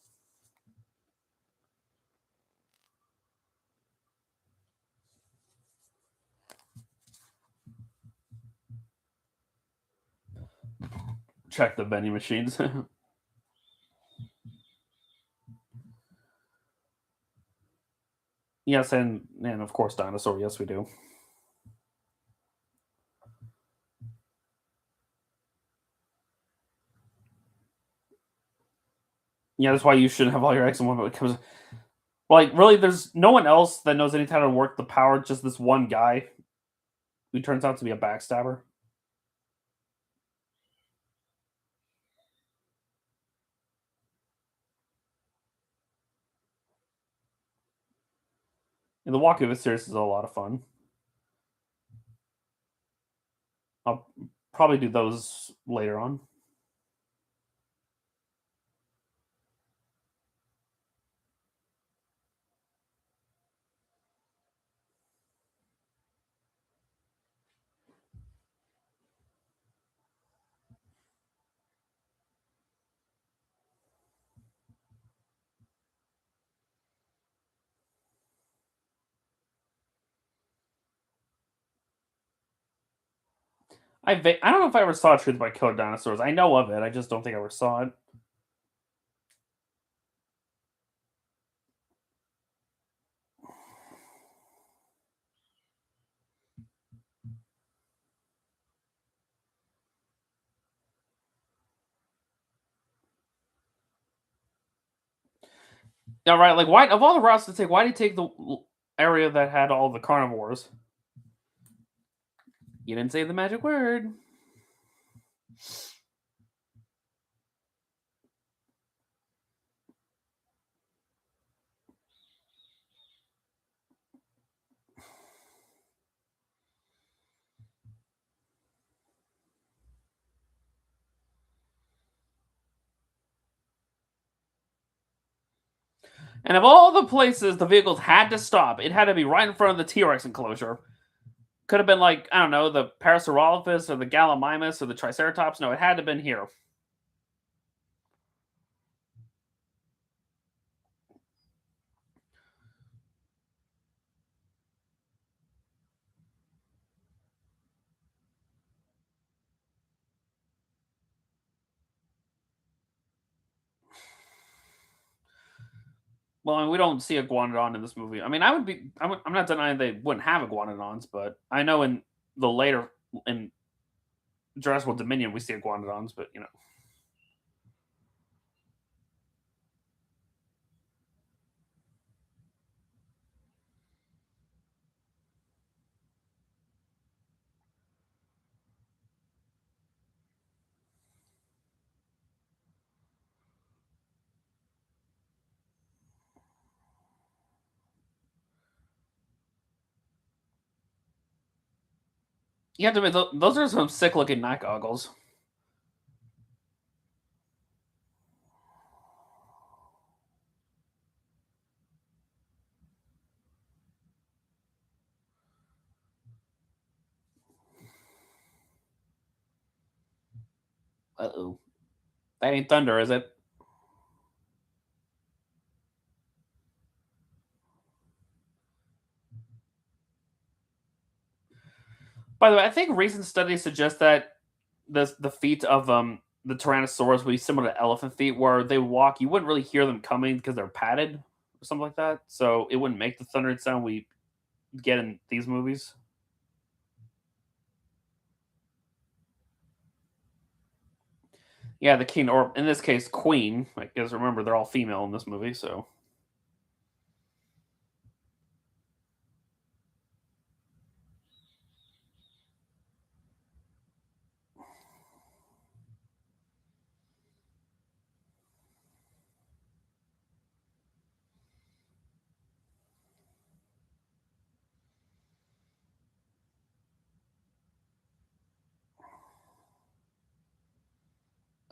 Check the vending machines. Yes, and of course dinosaur. Yes, we do. Yeah, that's why you shouldn't have all your eggs in one. Because, like, really, there's no one else that knows anything how to work the power. Just this one guy who turns out to be a backstabber. And the Walkover series is a lot of fun. I'll probably do those later on. I don't know if I ever saw Truth by Killer Dinosaurs. I know of it. I just don't think I ever saw it. Yeah, right. Like, why of all the routes to take, why did he take the area that had all the carnivores? You didn't say the magic word. And of all the places the vehicles had to stop, it had to be right in front of the T Rex enclosure. Could have been like, I don't know, the Parasaurolophus or the Gallimimus or the Triceratops. No, it had to have been here. Well, I mean, we don't see iguanodon in this movie. I mean, I'm not denying they wouldn't have iguanodons, but I know in the later in Jurassic World Dominion we see iguanodons, but you know. You have to admit, those are some sick looking night goggles. Uh oh, that ain't thunder, is it? By the way, I think recent studies suggest that the feet of the Tyrannosaurus would be similar to elephant feet, where they walk, you wouldn't really hear them coming because they're padded or something like that. So it wouldn't make the thundering sound we get in these movies. Yeah, the king, or in this case, queen. Because remember, they're all female in this movie, so.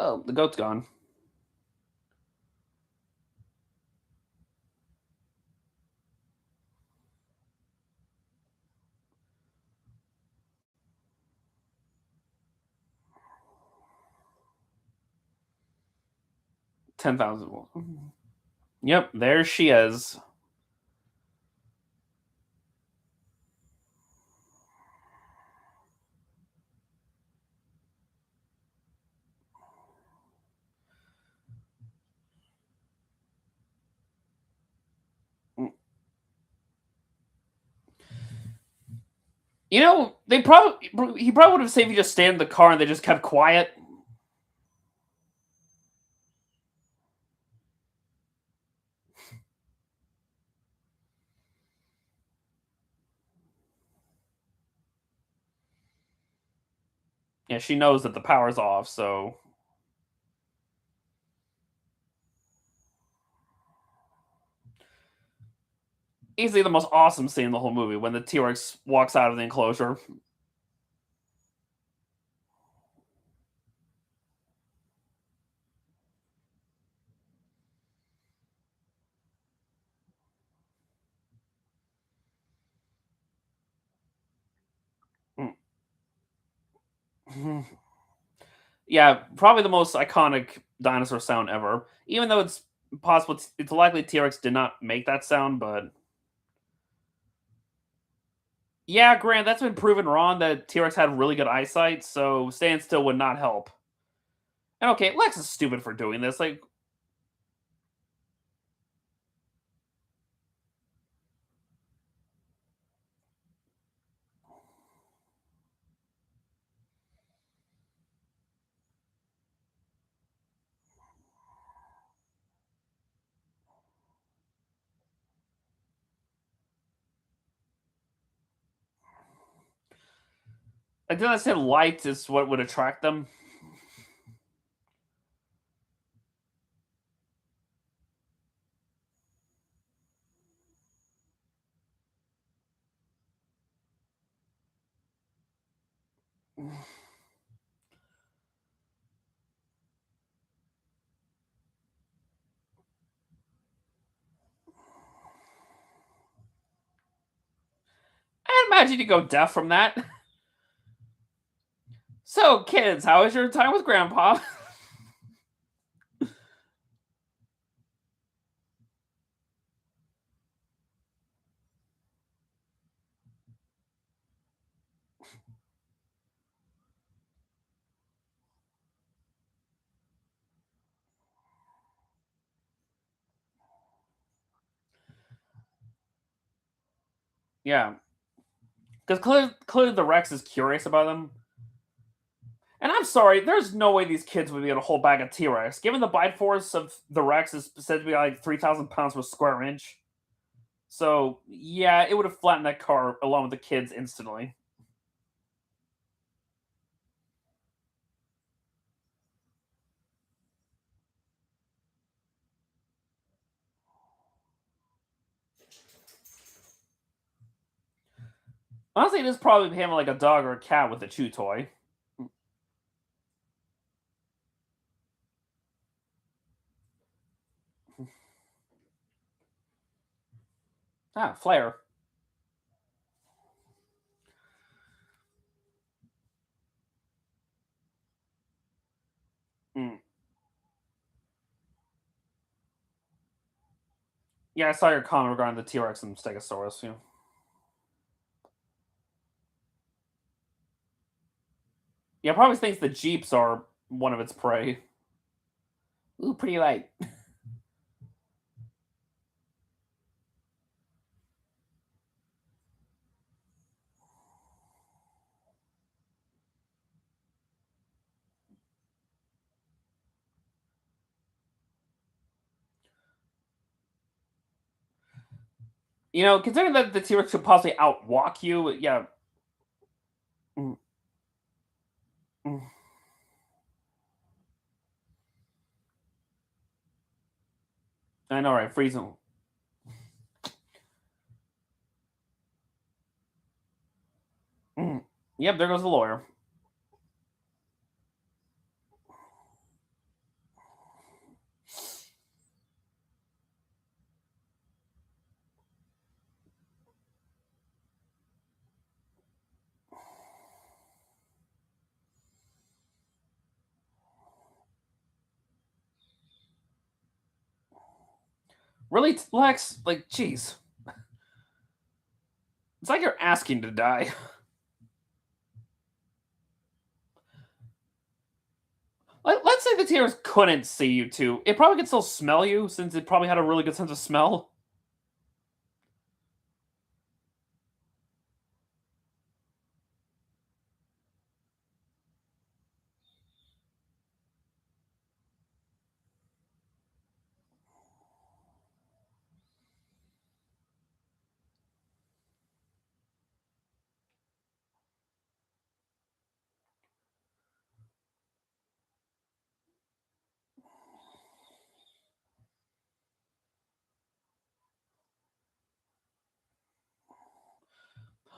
Oh, the goat's gone. 10,000. Yep, there she is. They probably he probably would have saved you just stayed in the car and they just kept quiet. Yeah, she knows that the power's off, so easily the most awesome scene in the whole movie when the T Rex walks out of the enclosure. Yeah, probably the most iconic dinosaur sound ever. Even though it's possible, it's likely T Rex did not make that sound, but yeah, Grant, that's been proven wrong that T Rex had really good eyesight, so staying still would not help. And okay, Lex is stupid for doing this. Like, didn't I say light is what would attract them? I imagine you go deaf from that. So, kids, how was your time with Grandpa? Yeah, because clearly the Rex is curious about them. And I'm sorry, there's no way these kids would be able to hold back a T Rex. Given the bite force of the Rex is said to be like 3,000 pounds per square inch. So, yeah, it would have flattened that car along with the kids instantly. Honestly, it is probably him like a dog or a cat with a chew toy. Ah, Flair. Mm. Yeah, I saw your comment regarding the T Rex and Stegosaurus. Yeah. Yeah, probably thinks the Jeeps are one of its prey. Ooh, pretty light. Considering that the T-Rex could possibly outwalk you, yeah. Mm, mm. I know, right? Freeze him. Mm. Yep, there goes the lawyer. Really, Lex? Like, jeez. It's like you're asking to die. Let's say the T-Rex couldn't see you too. It probably could still smell you since it probably had a really good sense of smell.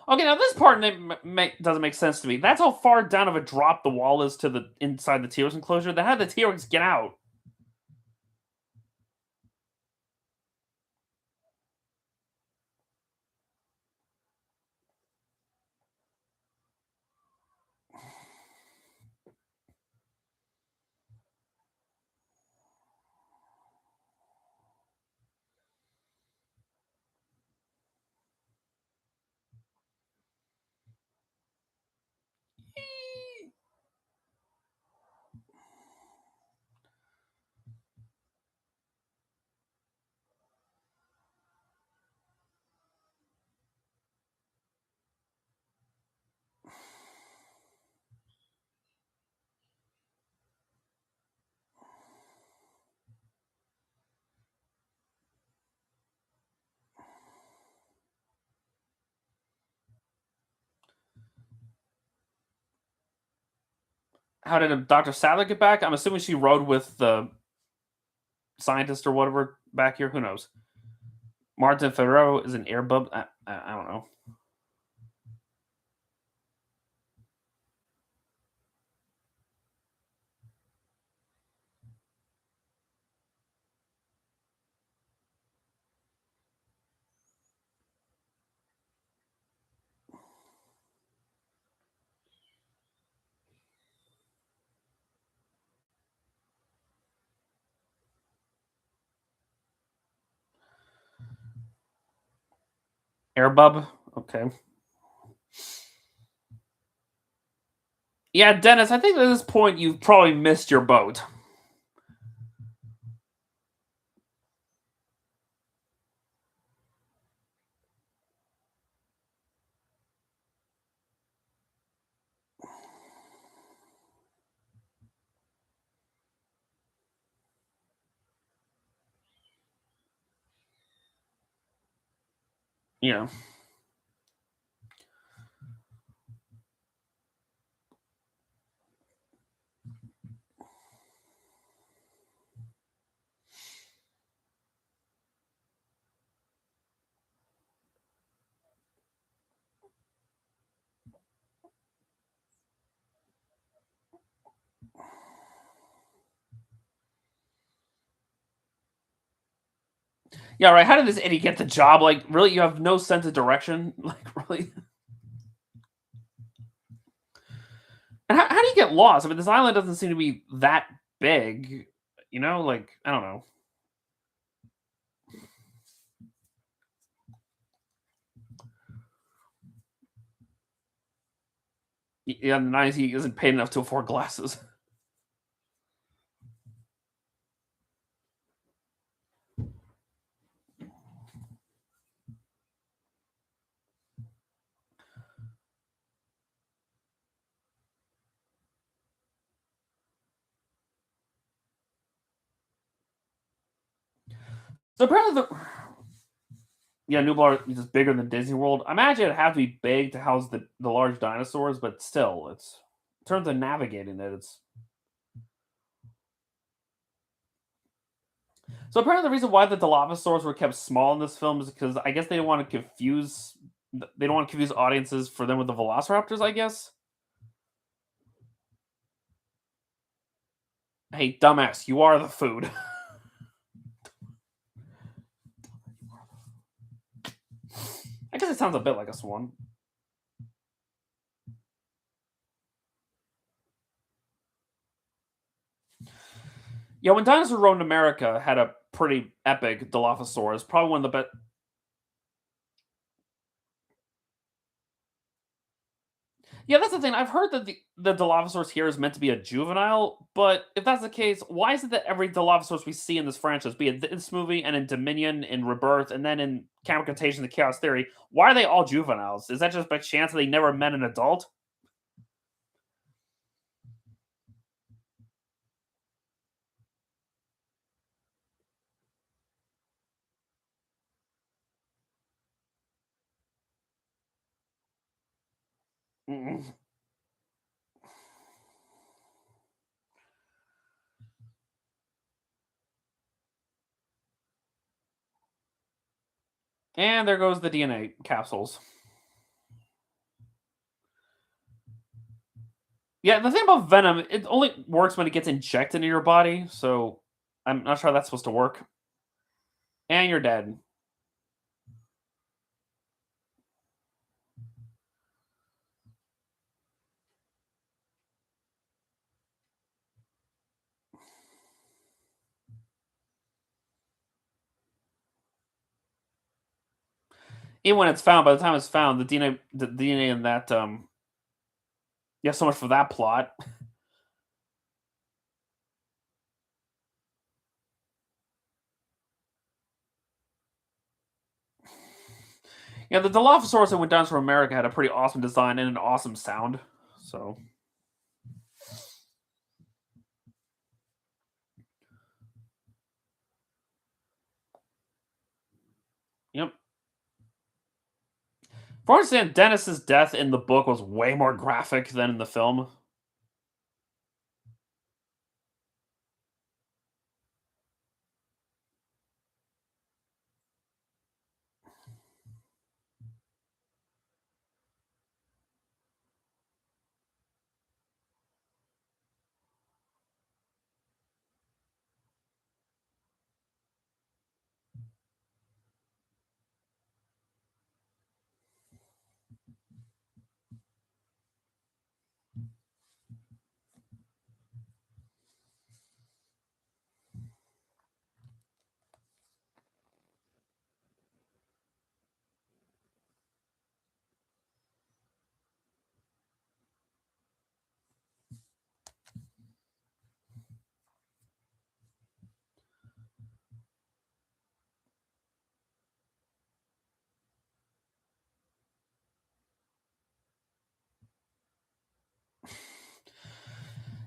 Okay, now this part doesn't make sense to me. That's how far down of a drop the wall is to the inside the T-Rex enclosure. They had the T-Rex get out. How did Dr. Sadler get back? I'm assuming she rode with the scientist or whatever back here. Who knows? Martin Ferrero is an airbub. I don't know. Airbub. Okay. Yeah, Dennis. I think at this point you've probably missed your boat. Yeah. Yeah, right. How did this idiot get the job? Like, really, you have no sense of direction. Like, really. And how do you get lost? I mean, this island doesn't seem to be that big. Like I don't know. Yeah, the nice he isn't paid enough to afford glasses. So apparently, Yeah, Nublar is just bigger than Disney World. I imagine it'd have to be big to house the large dinosaurs, but still, it's in terms of navigating it, it's so apparently the reason why the Dilophosaurs were kept small in this film is because I guess they didn't want to confuse they don't want to confuse audiences for them with the Velociraptors, I guess. Hey, dumbass, you are the food. I guess it sounds a bit like a swan. Yeah, when dinosaurs roamed America, had a pretty epic Dilophosaurus. Probably one of the best. Yeah, that's the thing. I've heard that the Dilophosaurus here is meant to be a juvenile, but if that's the case, why is it that every Dilophosaurus we see in this franchise, be it in this movie and in Dominion, in Rebirth, and then in Camp Contagion, the Chaos Theory, why are they all juveniles? Is that just by chance that they never met an adult? Mm. And there goes the DNA capsules. Yeah, the thing about venom, it only works when it gets injected into your body, so I'm not sure how that's supposed to work. And you're dead. Even when it's found, by the time it's found, the DNA in that yeah, so much for that plot. Yeah, the Dilophosaurus that went down to America had a pretty awesome design and an awesome sound. So, yep. For I understand, Dennis's death in the book was way more graphic than in the film.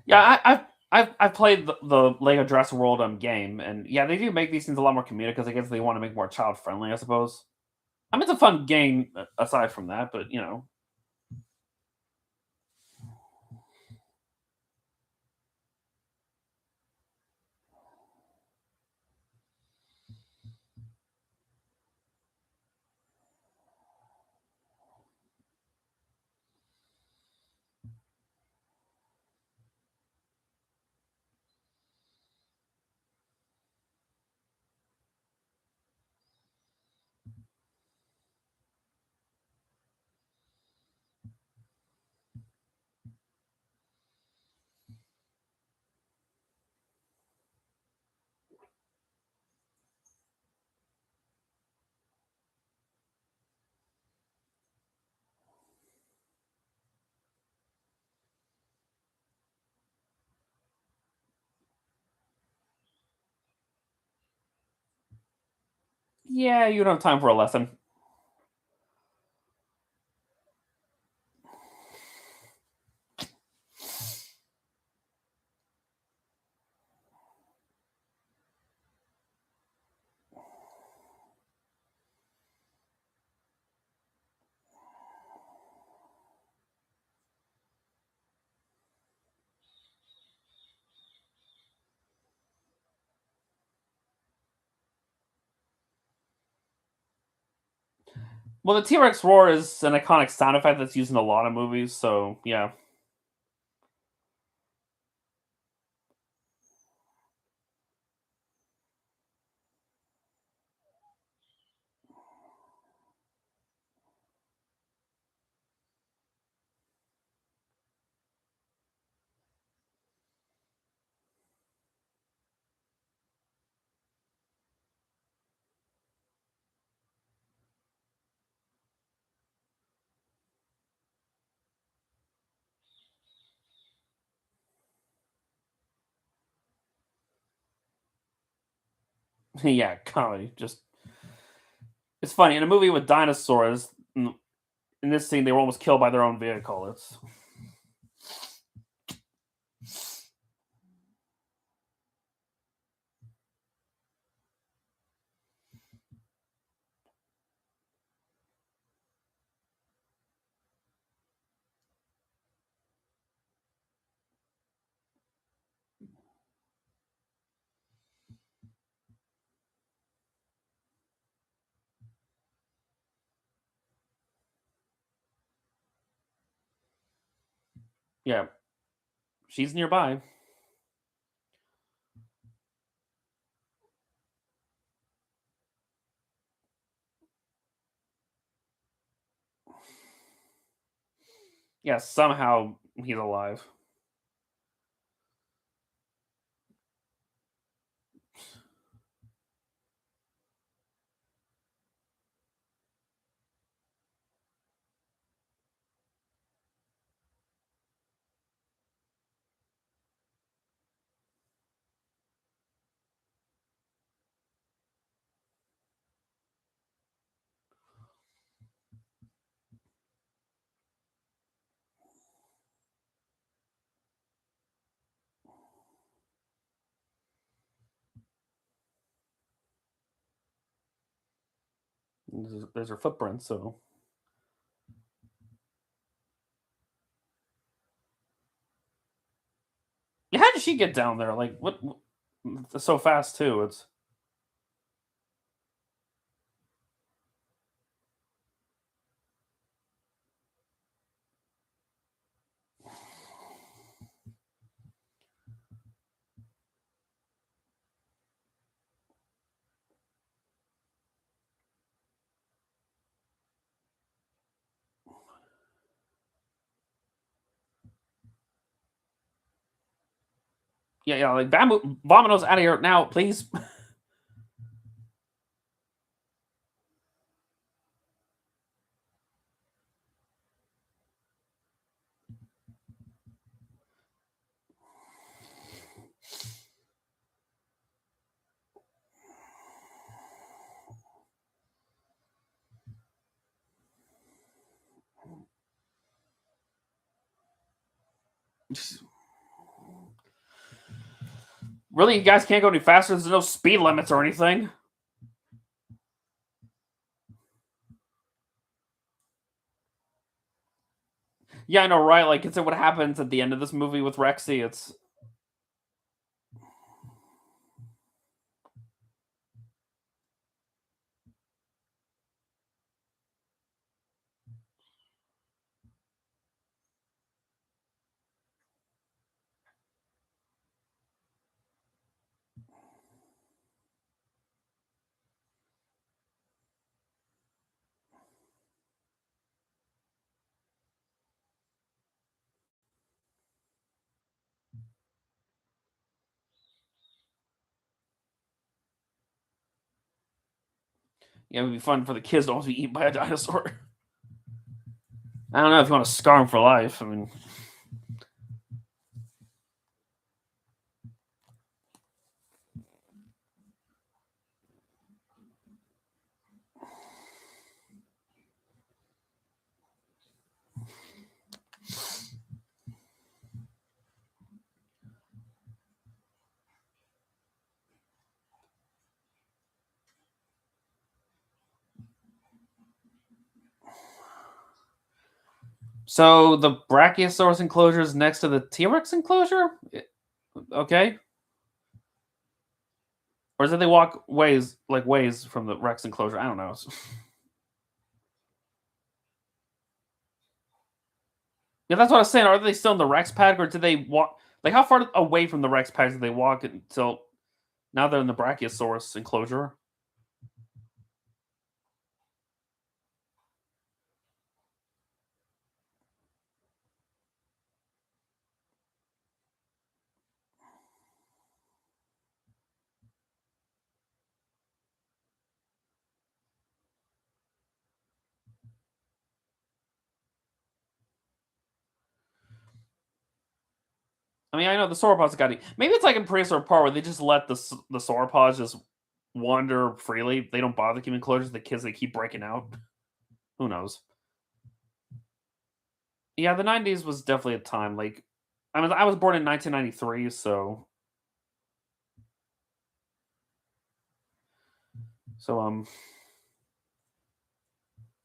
Yeah, I've played the Lego Jurassic World game, and yeah, they do make these things a lot more comedic because I guess they want to make more child friendly, I suppose. I mean, it's a fun game aside from that, but you know, yeah, you don't have time for a lesson. Well, the T-Rex roar is an iconic sound effect that's used in a lot of movies, so yeah. Yeah, comedy. Just it's funny in a movie with dinosaurs. In this scene, they were almost killed by their own vehicle. It's yeah, she's nearby. Yeah, somehow he's alive. There's her footprints. So yeah, how did she get down there? Like so fast too. It's yeah. Like Vomino's out of here now, please. Really, you guys can't go any faster. There's no speed limits or anything. Yeah, I know, right? Like, consider what happens at the end of this movie with Rexy. It's yeah, it would be fun for the kids to almost be eaten by a dinosaur. I don't know if you want to scar them for life. I mean, so the Brachiosaurus enclosure is next to the T Rex enclosure. Okay, or is it they walk ways from the Rex enclosure? I don't know. Yeah, that's what I was saying. Are they still in the Rex paddock, or did they walk? Like, how far away from the Rex paddock did they walk until now they're in the Brachiosaurus enclosure? I mean, I know the sauropods got. Maybe it's like in Prehistoric Park where they just let the sauropods just wander freely. They don't bother keeping enclosures. The kids they keep breaking out. Who knows? Yeah, the '90s was definitely a time. Like, I was born in 1993, so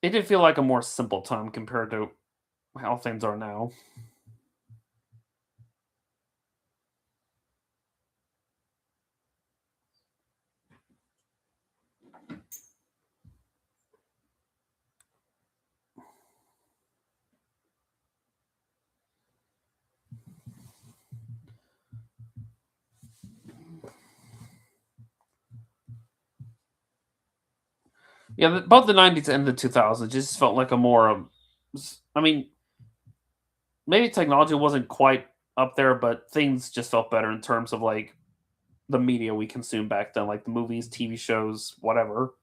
it did feel like a more simple time compared to how things are now. Yeah, both the '90s and the 2000s just felt like a more. I mean, maybe technology wasn't quite up there, but things just felt better in terms of like the media we consumed back then, like the movies, TV shows, whatever.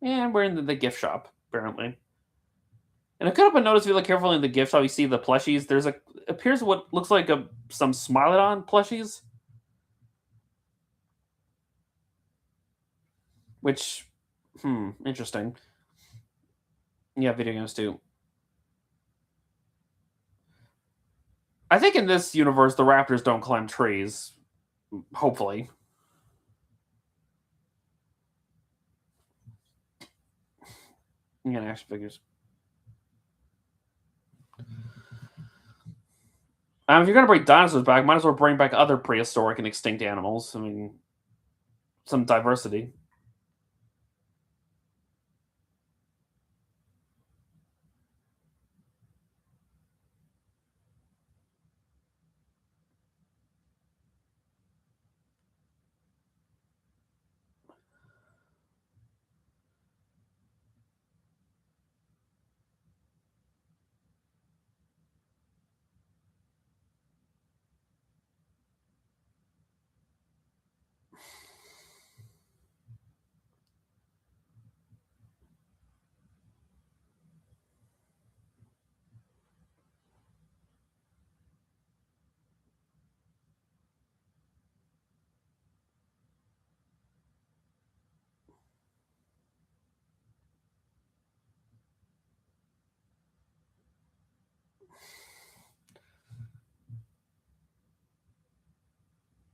And we're in the gift shop apparently. And I couldn't but notice if you look carefully in the gift shop, you see the plushies. There's a appears what looks like some Smilodon plushies, which interesting. Yeah, video games too. I think in this universe the raptors don't climb trees. Hopefully, yeah, action figures. If you're gonna bring dinosaurs back, might as well bring back other prehistoric and extinct animals. I mean, some diversity.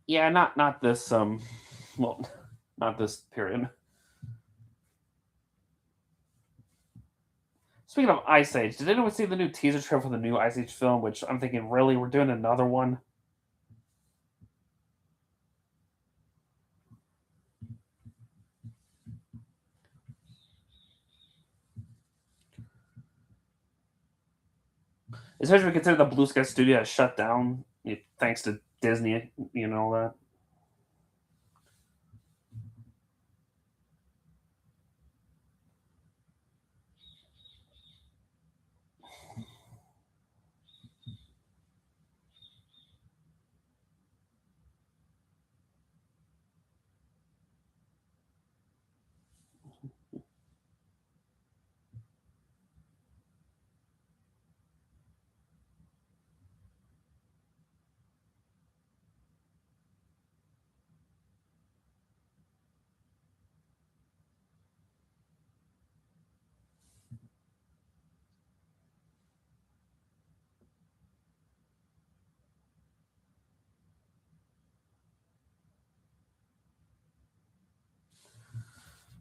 Yeah, not this well, not this period. Speaking of Ice Age, did anyone see the new teaser trailer for the new Ice Age film? Which I'm thinking, really, we're doing another one. Especially consider the Blue Sky Studio has shut down thanks to Disney, all that.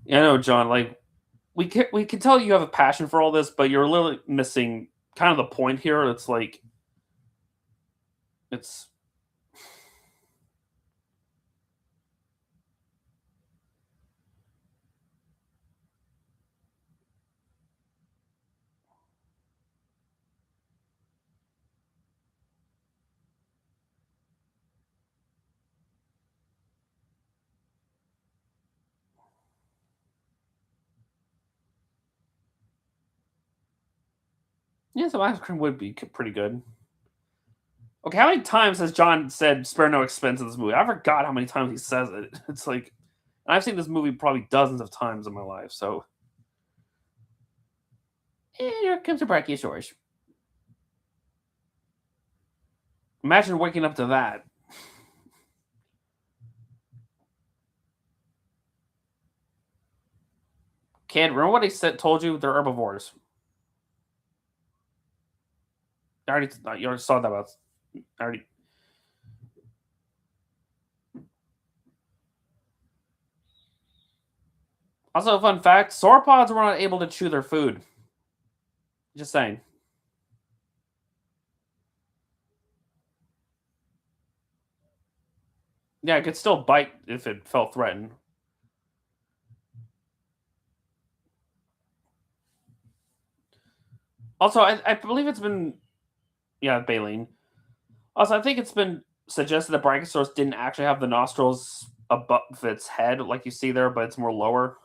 Yeah, I know, John. Like, we can tell you have a passion for all this, but you're literally missing kind of the point here. It's like it's yeah, some ice cream would be pretty good. Okay, how many times has John said "spare no expense" in this movie? I forgot how many times he says it. It's like I've seen this movie probably dozens of times in my life. So here comes a brachiosaurus. Imagine waking up to that. Kid, remember what he said? Told you they're herbivores. You already saw that about. I already. Also, a fun fact: sauropods were not able to chew their food. Just saying. Yeah, it could still bite if it felt threatened. Also, I believe it's been yeah, baleen. Also, I think it's been suggested that Brachiosaurus didn't actually have the nostrils above its head, like you see there, but it's more lower.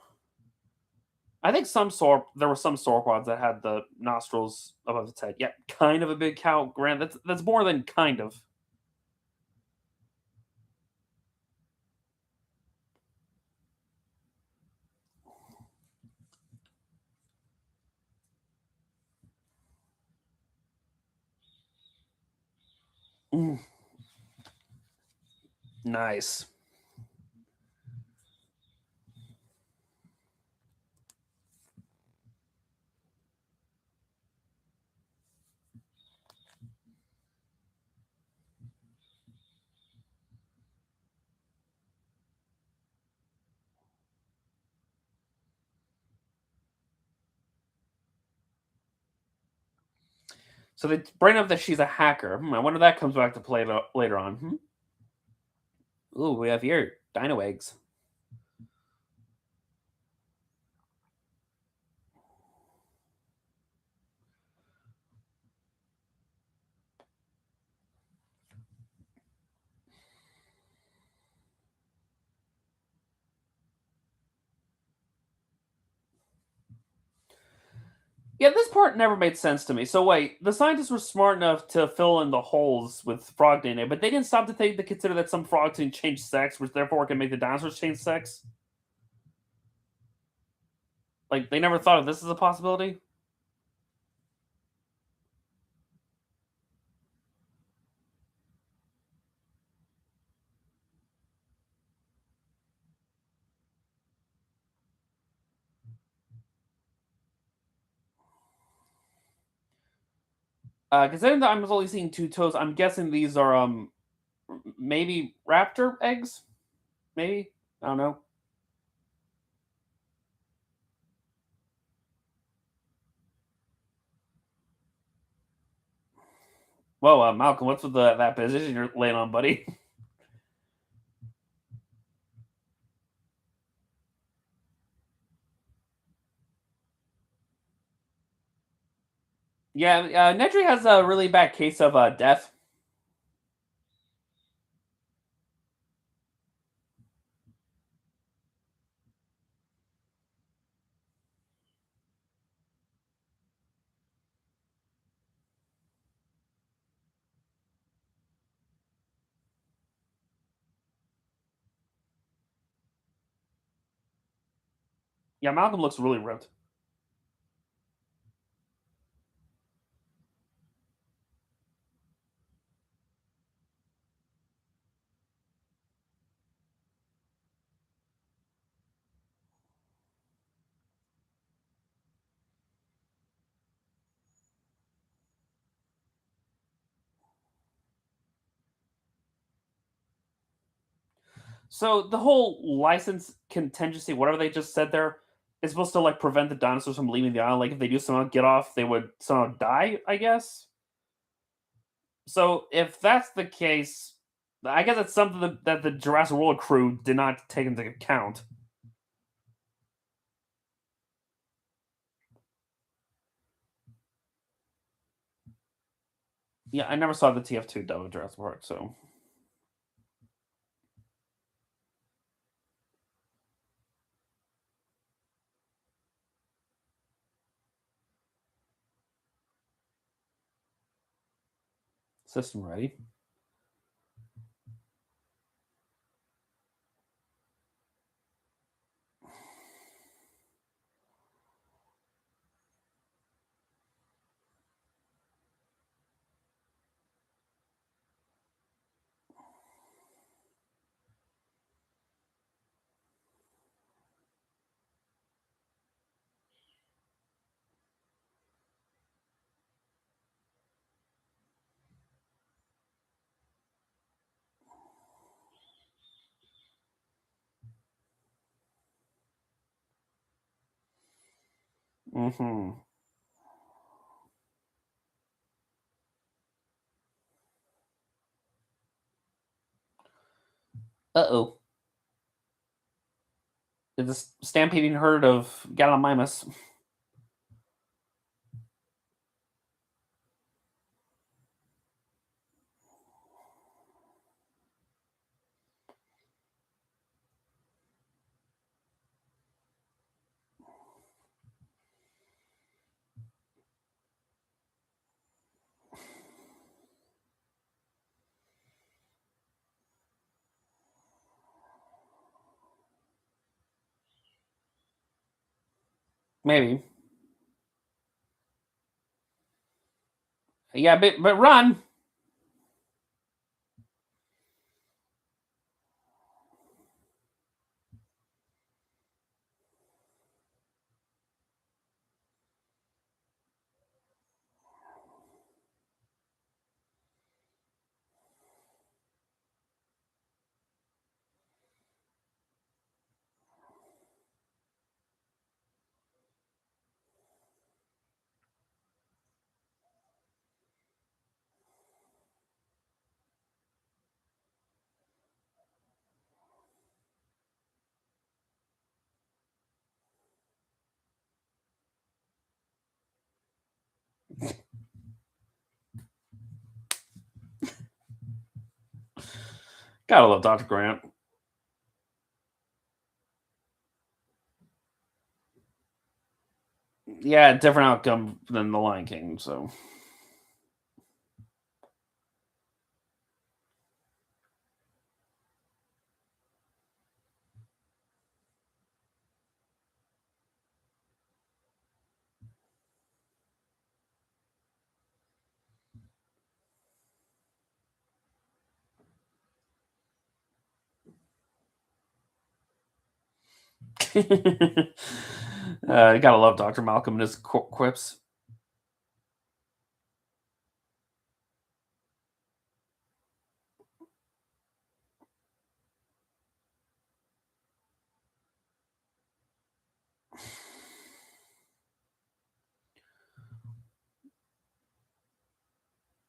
I think there were some sauropods that had the nostrils above its head. Yeah, kind of a big cow. Grant that's more than kind of. Mm, nice. So they bring up that she's a hacker. I wonder if that comes back to play later on. Ooh, we have here dino eggs. Yeah, this part never made sense to me. So wait, the scientists were smart enough to fill in the holes with frog DNA, but they didn't stop to take to consider that some frogs can change sex, which therefore can make the dinosaurs change sex. Like they never thought of this as a possibility. Considering that I'm only seeing two toes, I'm guessing these are maybe raptor eggs. Maybe I don't know. Whoa, Malcolm, what's with that position you're laying on, buddy? Yeah, Nedry has a really bad case of death. Yeah, Malcolm looks really ripped. So the whole license contingency, whatever they just said there, it's supposed to like prevent the dinosaurs from leaving the island. Like if they do somehow get off, they would somehow die, I guess. So if that's the case, I guess it's something that the Jurassic World crew did not take into account. Yeah, I never saw the TF2 dub of Jurassic Park, so system ready. Mm-hmm. Uh-oh. It's a stampeding herd of Gallimimus. Maybe. Yeah, but run. Gotta love Dr. Grant. Yeah, different outcome than the Lion King, so gotta love Dr. Malcolm and his quips.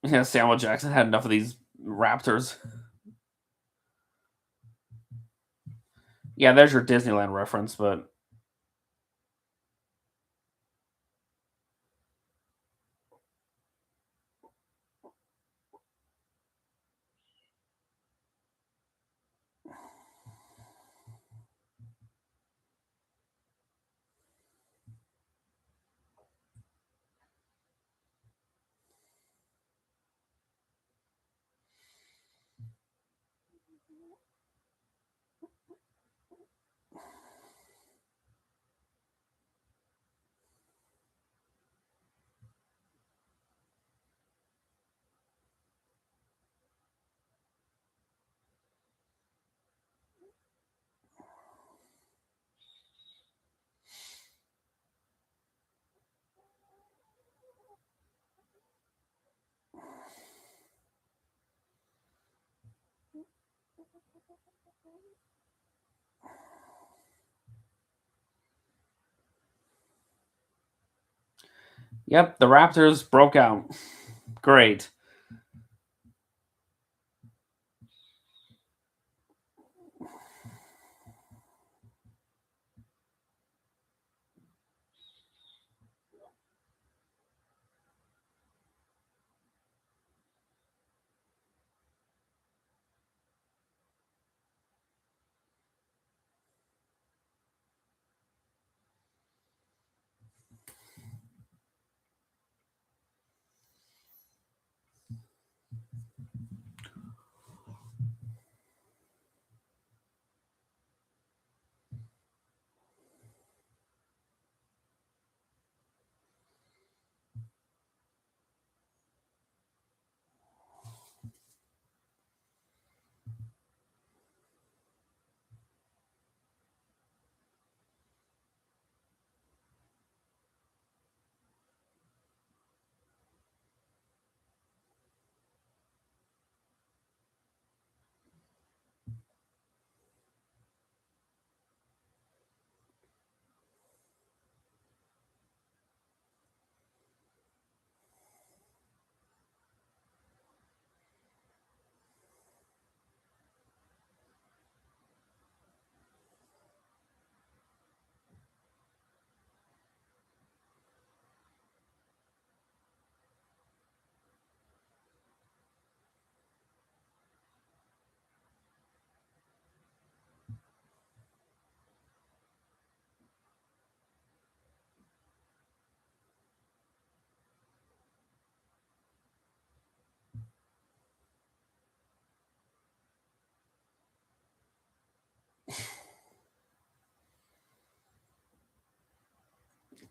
Yeah, Samuel Jackson had enough of these raptors. Yeah, there's your Disneyland reference, but Yep, the Raptors broke out. Great.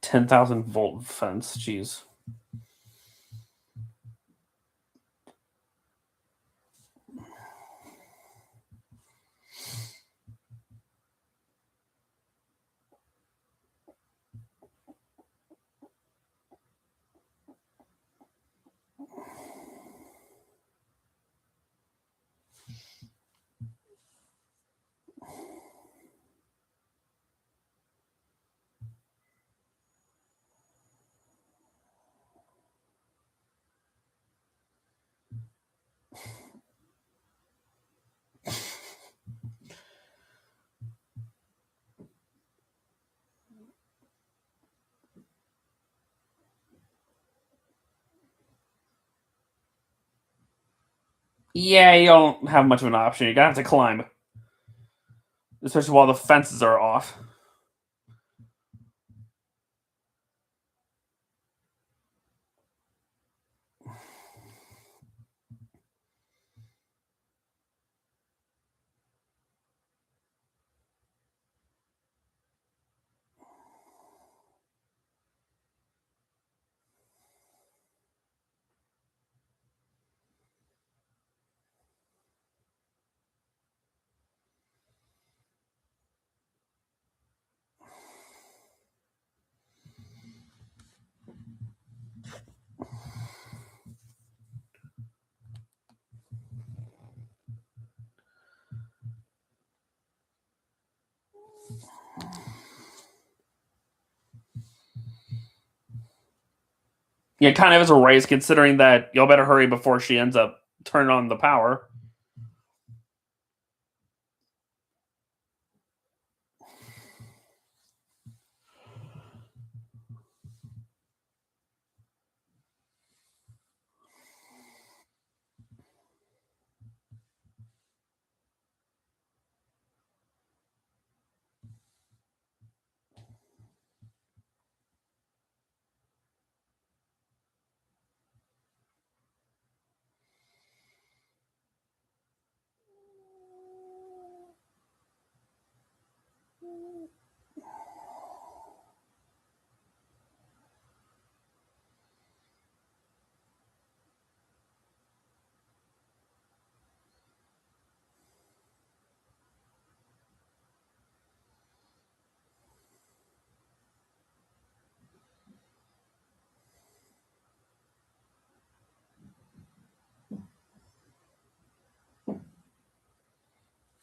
$10,000 fence. Jeez. Yeah, you don't have much of an option. You're gonna have to climb, especially while the fences are off. Yeah, kind of is a race, considering that y'all better hurry before she ends up turning on the power.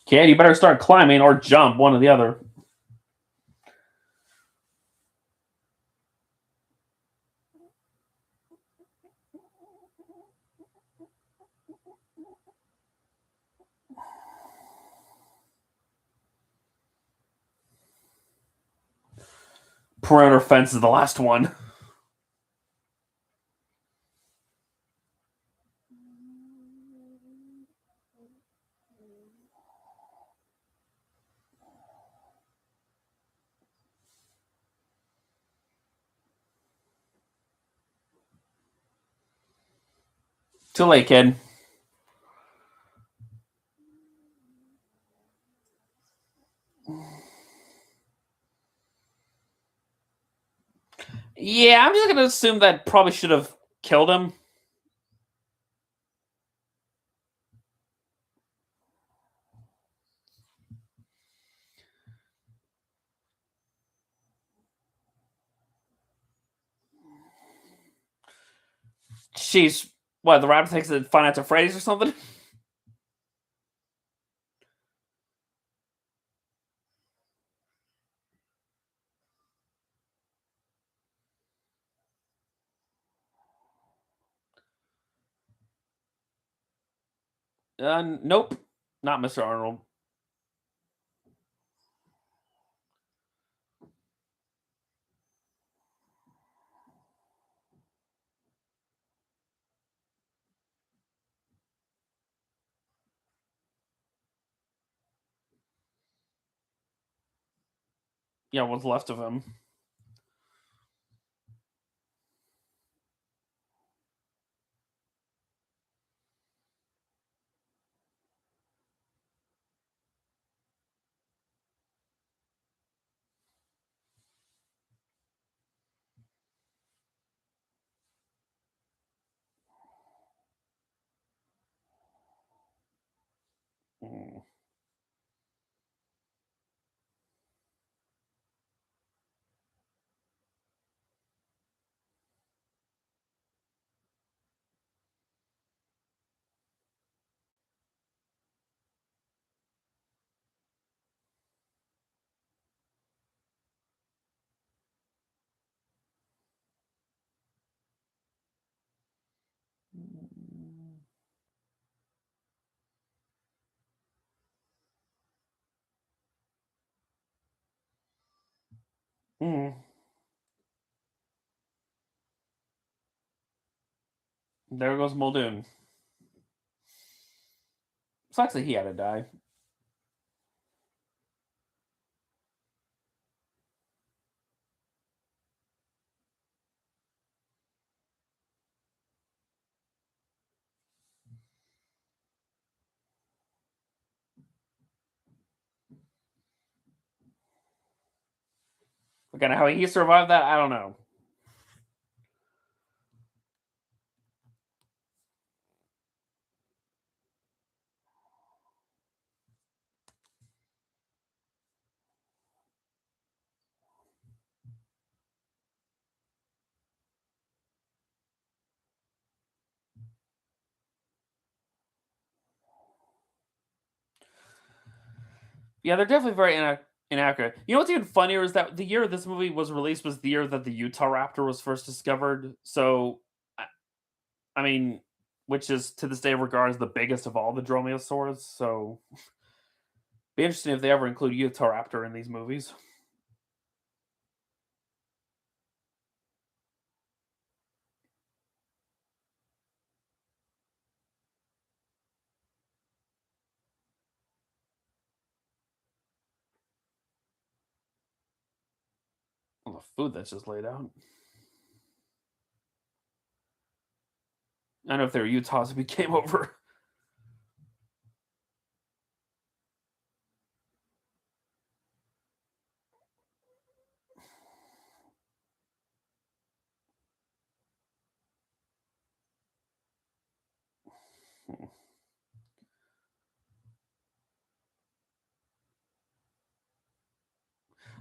Kid, you better start climbing or jump, one or the other. Perimeter fence is the last one. Too late, kid. Yeah, I'm just gonna assume that probably should have killed him. Jeez, what? The rabbit takes it Five Nights at Freddy's or something? Nope, not Mr. Arnold. Yeah, what's left of him? Mm. Mm. There goes Muldoon. Sucks that he had to die. Again, how he survived that, I don't know. Yeah, they're definitely very inaccurate. You know what's even funnier is that the year this movie was released was the year that the Utah Raptor was first discovered. So, I, I mean, which is to this day regarded as the biggest of all the dromaeosaurs. So, be interesting if they ever include Utah Raptor in these movies. All the food that's just laid out. I don't know if they were Utahs if he came over.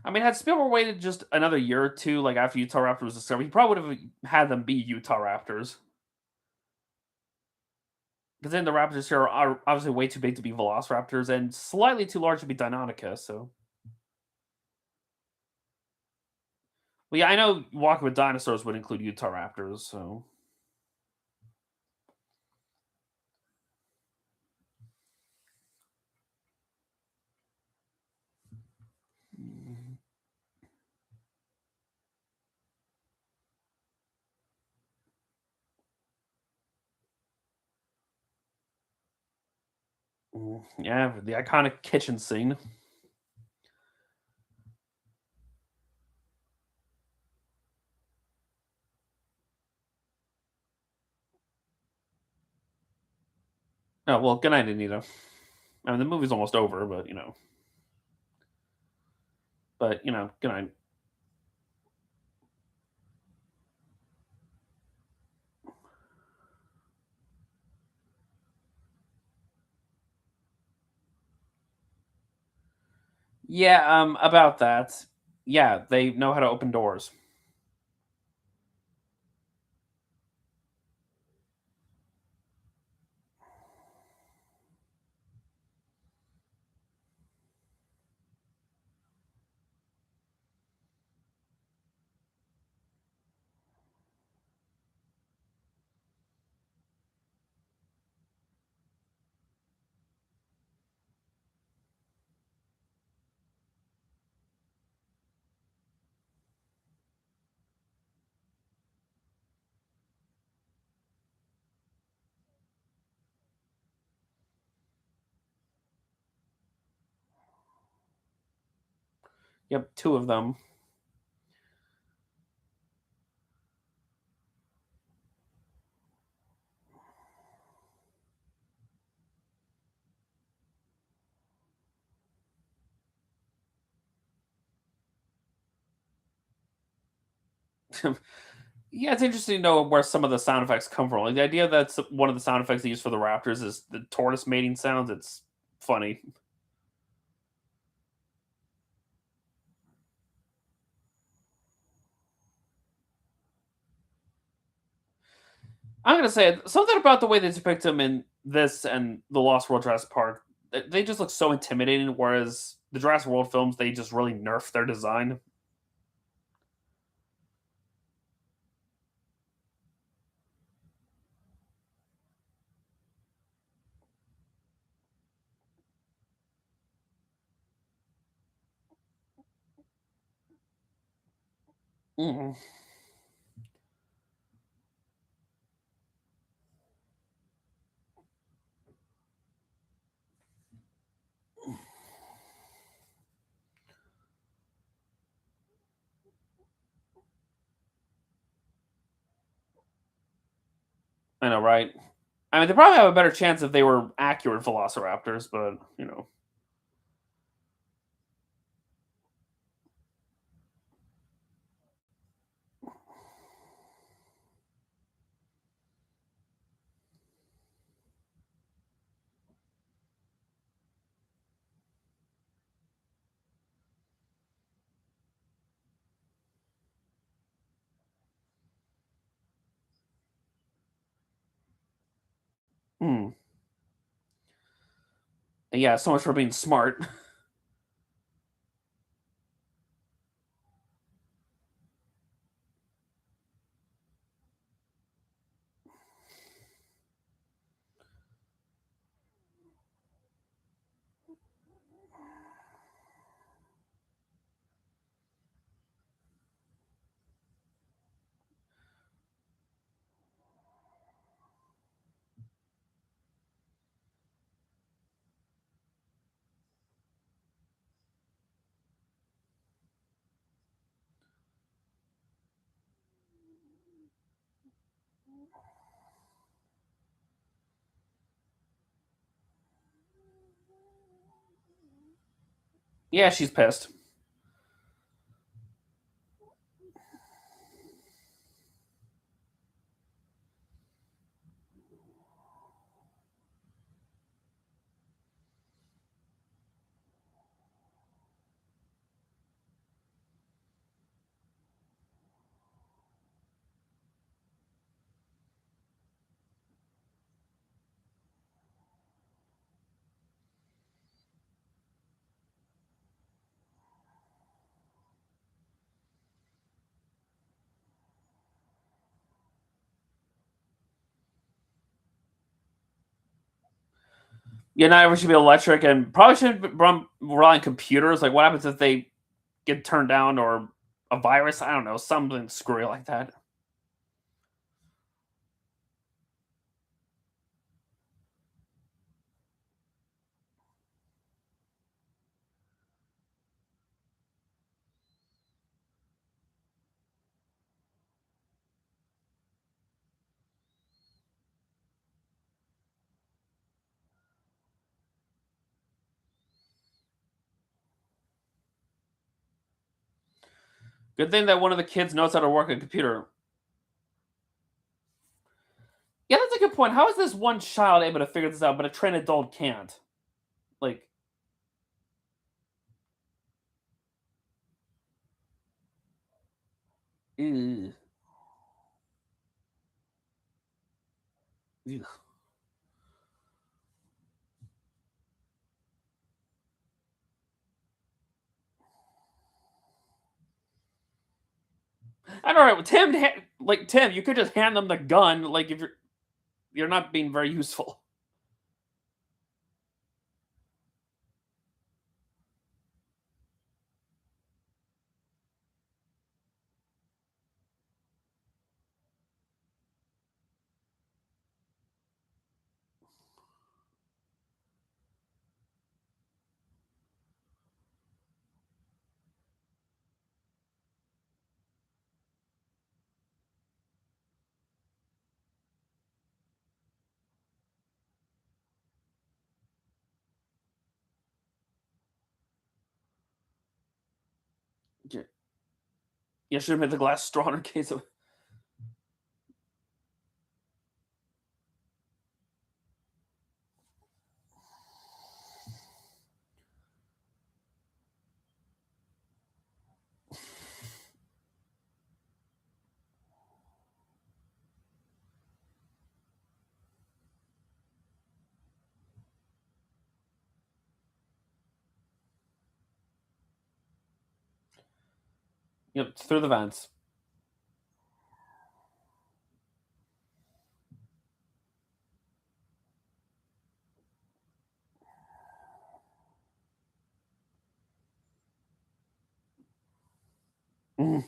I mean, had Spielberg waited just another year or two, like after Utah Raptor was discovered, he probably would have had them be Utah Raptors. Because then the Raptors here are obviously way too big to be Velociraptors and slightly too large to be Deinonychus. So, well, yeah, I know Walking with Dinosaurs would include Utah Raptors. So, Yeah, the iconic kitchen scene. Oh well, good night, Anita. I mean, the movie's almost over, but good night. Yeah, about that. Yeah, they know how to open doors. Yep, two of them. Yeah, it's interesting to know where some of the sound effects come from. Like the idea that one of the sound effects they use for the raptors is the tortoise mating sounds. It's funny. I'm gonna say something about the way they depict them in this and the Lost World Jurassic Park. They just look so intimidating, whereas the Jurassic World films they just really nerf their design. Mhm. I know, right? I mean, they probably have a better chance if they were accurate Velociraptors, but hmm. Yeah. So much for being smart. Yeah, she's pissed. Yeah, not everyone should be electric, and probably shouldn't rely on computers. Like, what happens if they get turned down or a virus? I don't know, something screwy like that. Good thing that one of the kids knows how to work a computer. Yeah, that's a good point. How is this one child able to figure this out, but a trained adult can't? Like, ew. Ew. I'm all right with Tim. Like Tim, you could just hand them the gun. Like if you're not being very useful. Yeah, you should have made the glass straw in case of. Yep, through the vents. Mm.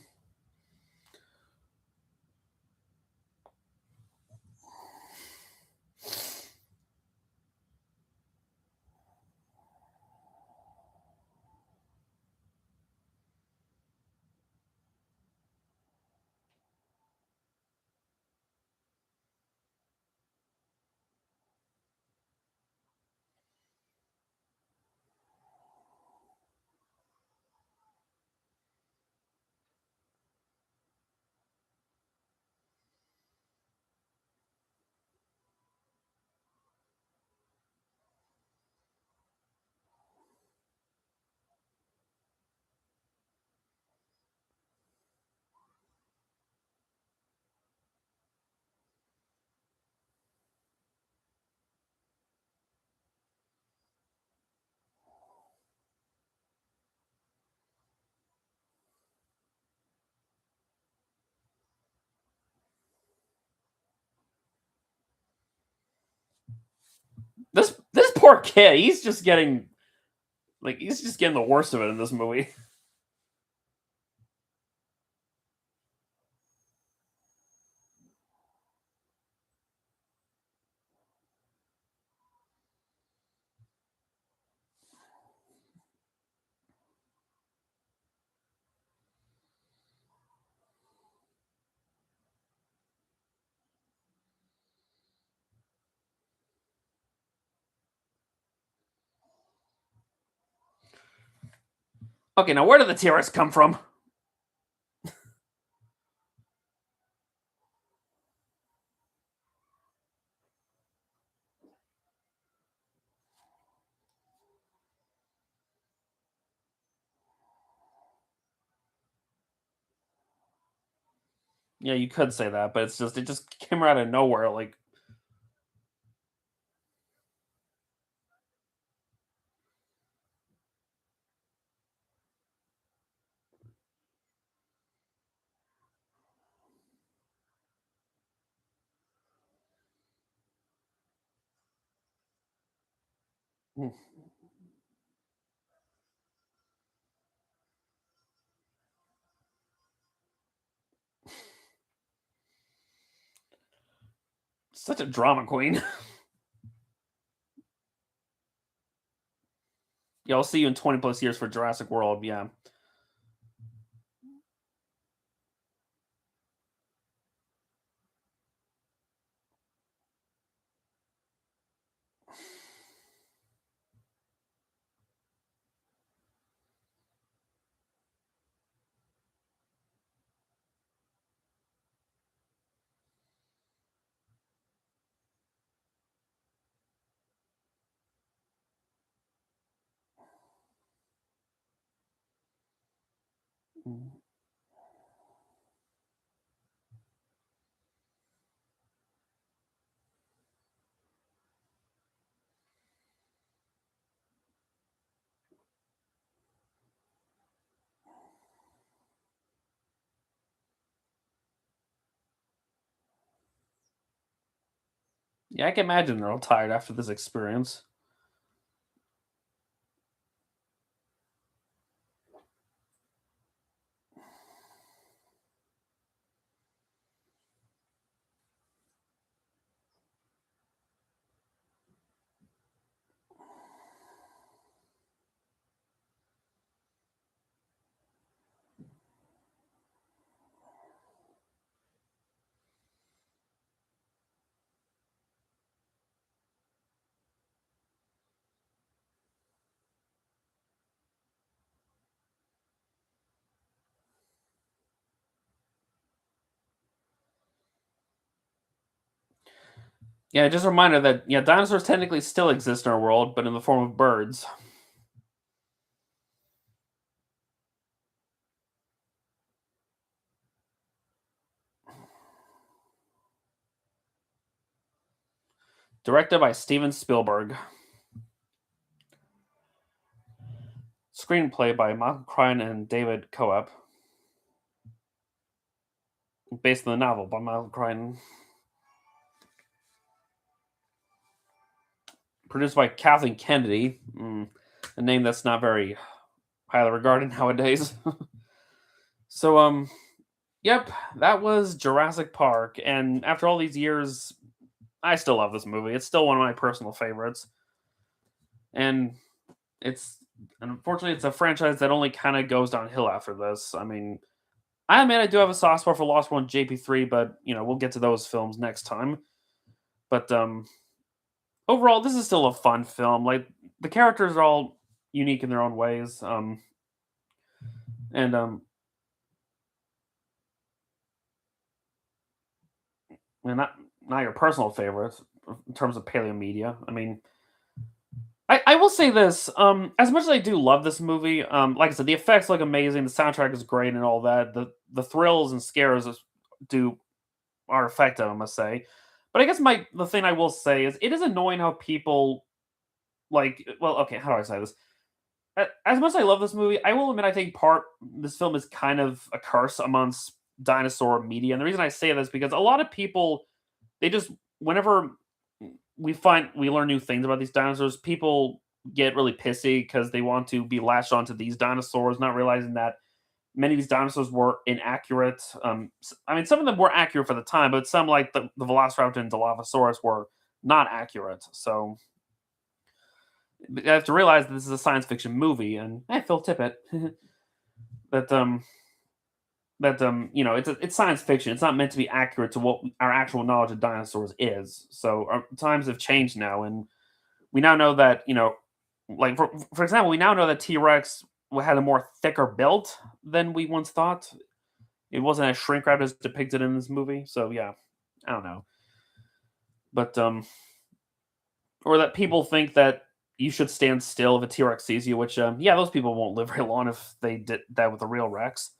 This poor kid, he's just getting the worst of it in this movie. Okay, now where did the T-Rex come from? Yeah, you could say that, but it just came out of nowhere. Like, mm, such a drama queen. Yeah, I'll see you in 20 plus years for Jurassic World. Yeah. Mm. Yeah, I can imagine they're all tired after this experience. Yeah, just a reminder that yeah, dinosaurs technically still exist in our world, but in the form of birds. Directed by Steven Spielberg. Screenplay by Michael Crichton and David Coep. Based on the novel by Michael Crichton. Produced by Kathleen Kennedy. A name that's not very highly regarded nowadays. So, yep, that was Jurassic Park. And after all these years, I still love this movie. It's still one of my personal favorites. And it's unfortunately it's a franchise that only kind of goes downhill after this. I mean, I admit I do have a soft spot for Lost One JP3, but we'll get to those films next time. But overall, this is still a fun film. Like the characters are all unique in their own ways. And and not your personal favorites in terms of paleo media. I mean, I will say this. As much as I do love this movie, like I said, the effects look amazing, the soundtrack is great, and all that. The thrills and scares do are effective, I must say. But I guess the thing I will say is it is annoying how people like. Well, okay, how do I say this? As much as I love this movie, I will admit I think part this film is kind of a curse amongst dinosaur media, and the reason I say this is because a lot of people they just whenever we learn new things about these dinosaurs, people get really pissy because they want to be latched onto these dinosaurs, not realizing that many of these dinosaurs were inaccurate. I mean, some of them were accurate for the time, but some like the Velociraptor and Dilophosaurus were not accurate. So you have to realize that this is a science fiction movie, and Phil Tippett that it's science fiction. It's not meant to be accurate to what our actual knowledge of dinosaurs is. So our times have changed now, and we now know that like for example, we now know that T Rex had a more thicker build than we once thought. It wasn't as shrink wrapped as depicted in this movie. So yeah, I don't know, but or that people think that you should stand still if a T Rex sees you, which yeah, those people won't live very long if they did that with a real Rex.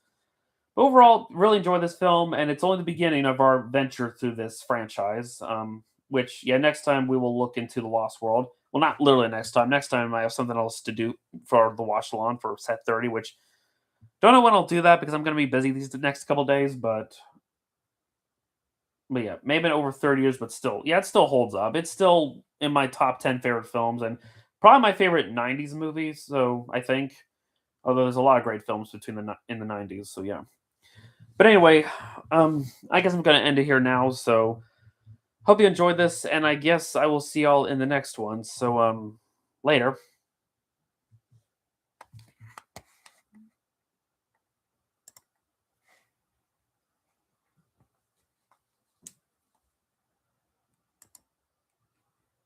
Overall, really enjoy this film, and it's only the beginning of our venture through this franchise. Which, yeah, next time we will look into the Lost World. Well, not literally next time. Next time I have something else to do for the watch along for set 30, which don't know when I'll do that because I'm going to be busy these next couple days. But yeah, maybe in over 30 years, but still, yeah, it still holds up. It's still in my top 10 favorite films and probably my favorite 90s movies. So I think, although there's a lot of great films in the 90s. So yeah. But anyway, I guess I'm gonna end it here now. So hope you enjoyed this, and I guess I will see y'all in the next one. So later.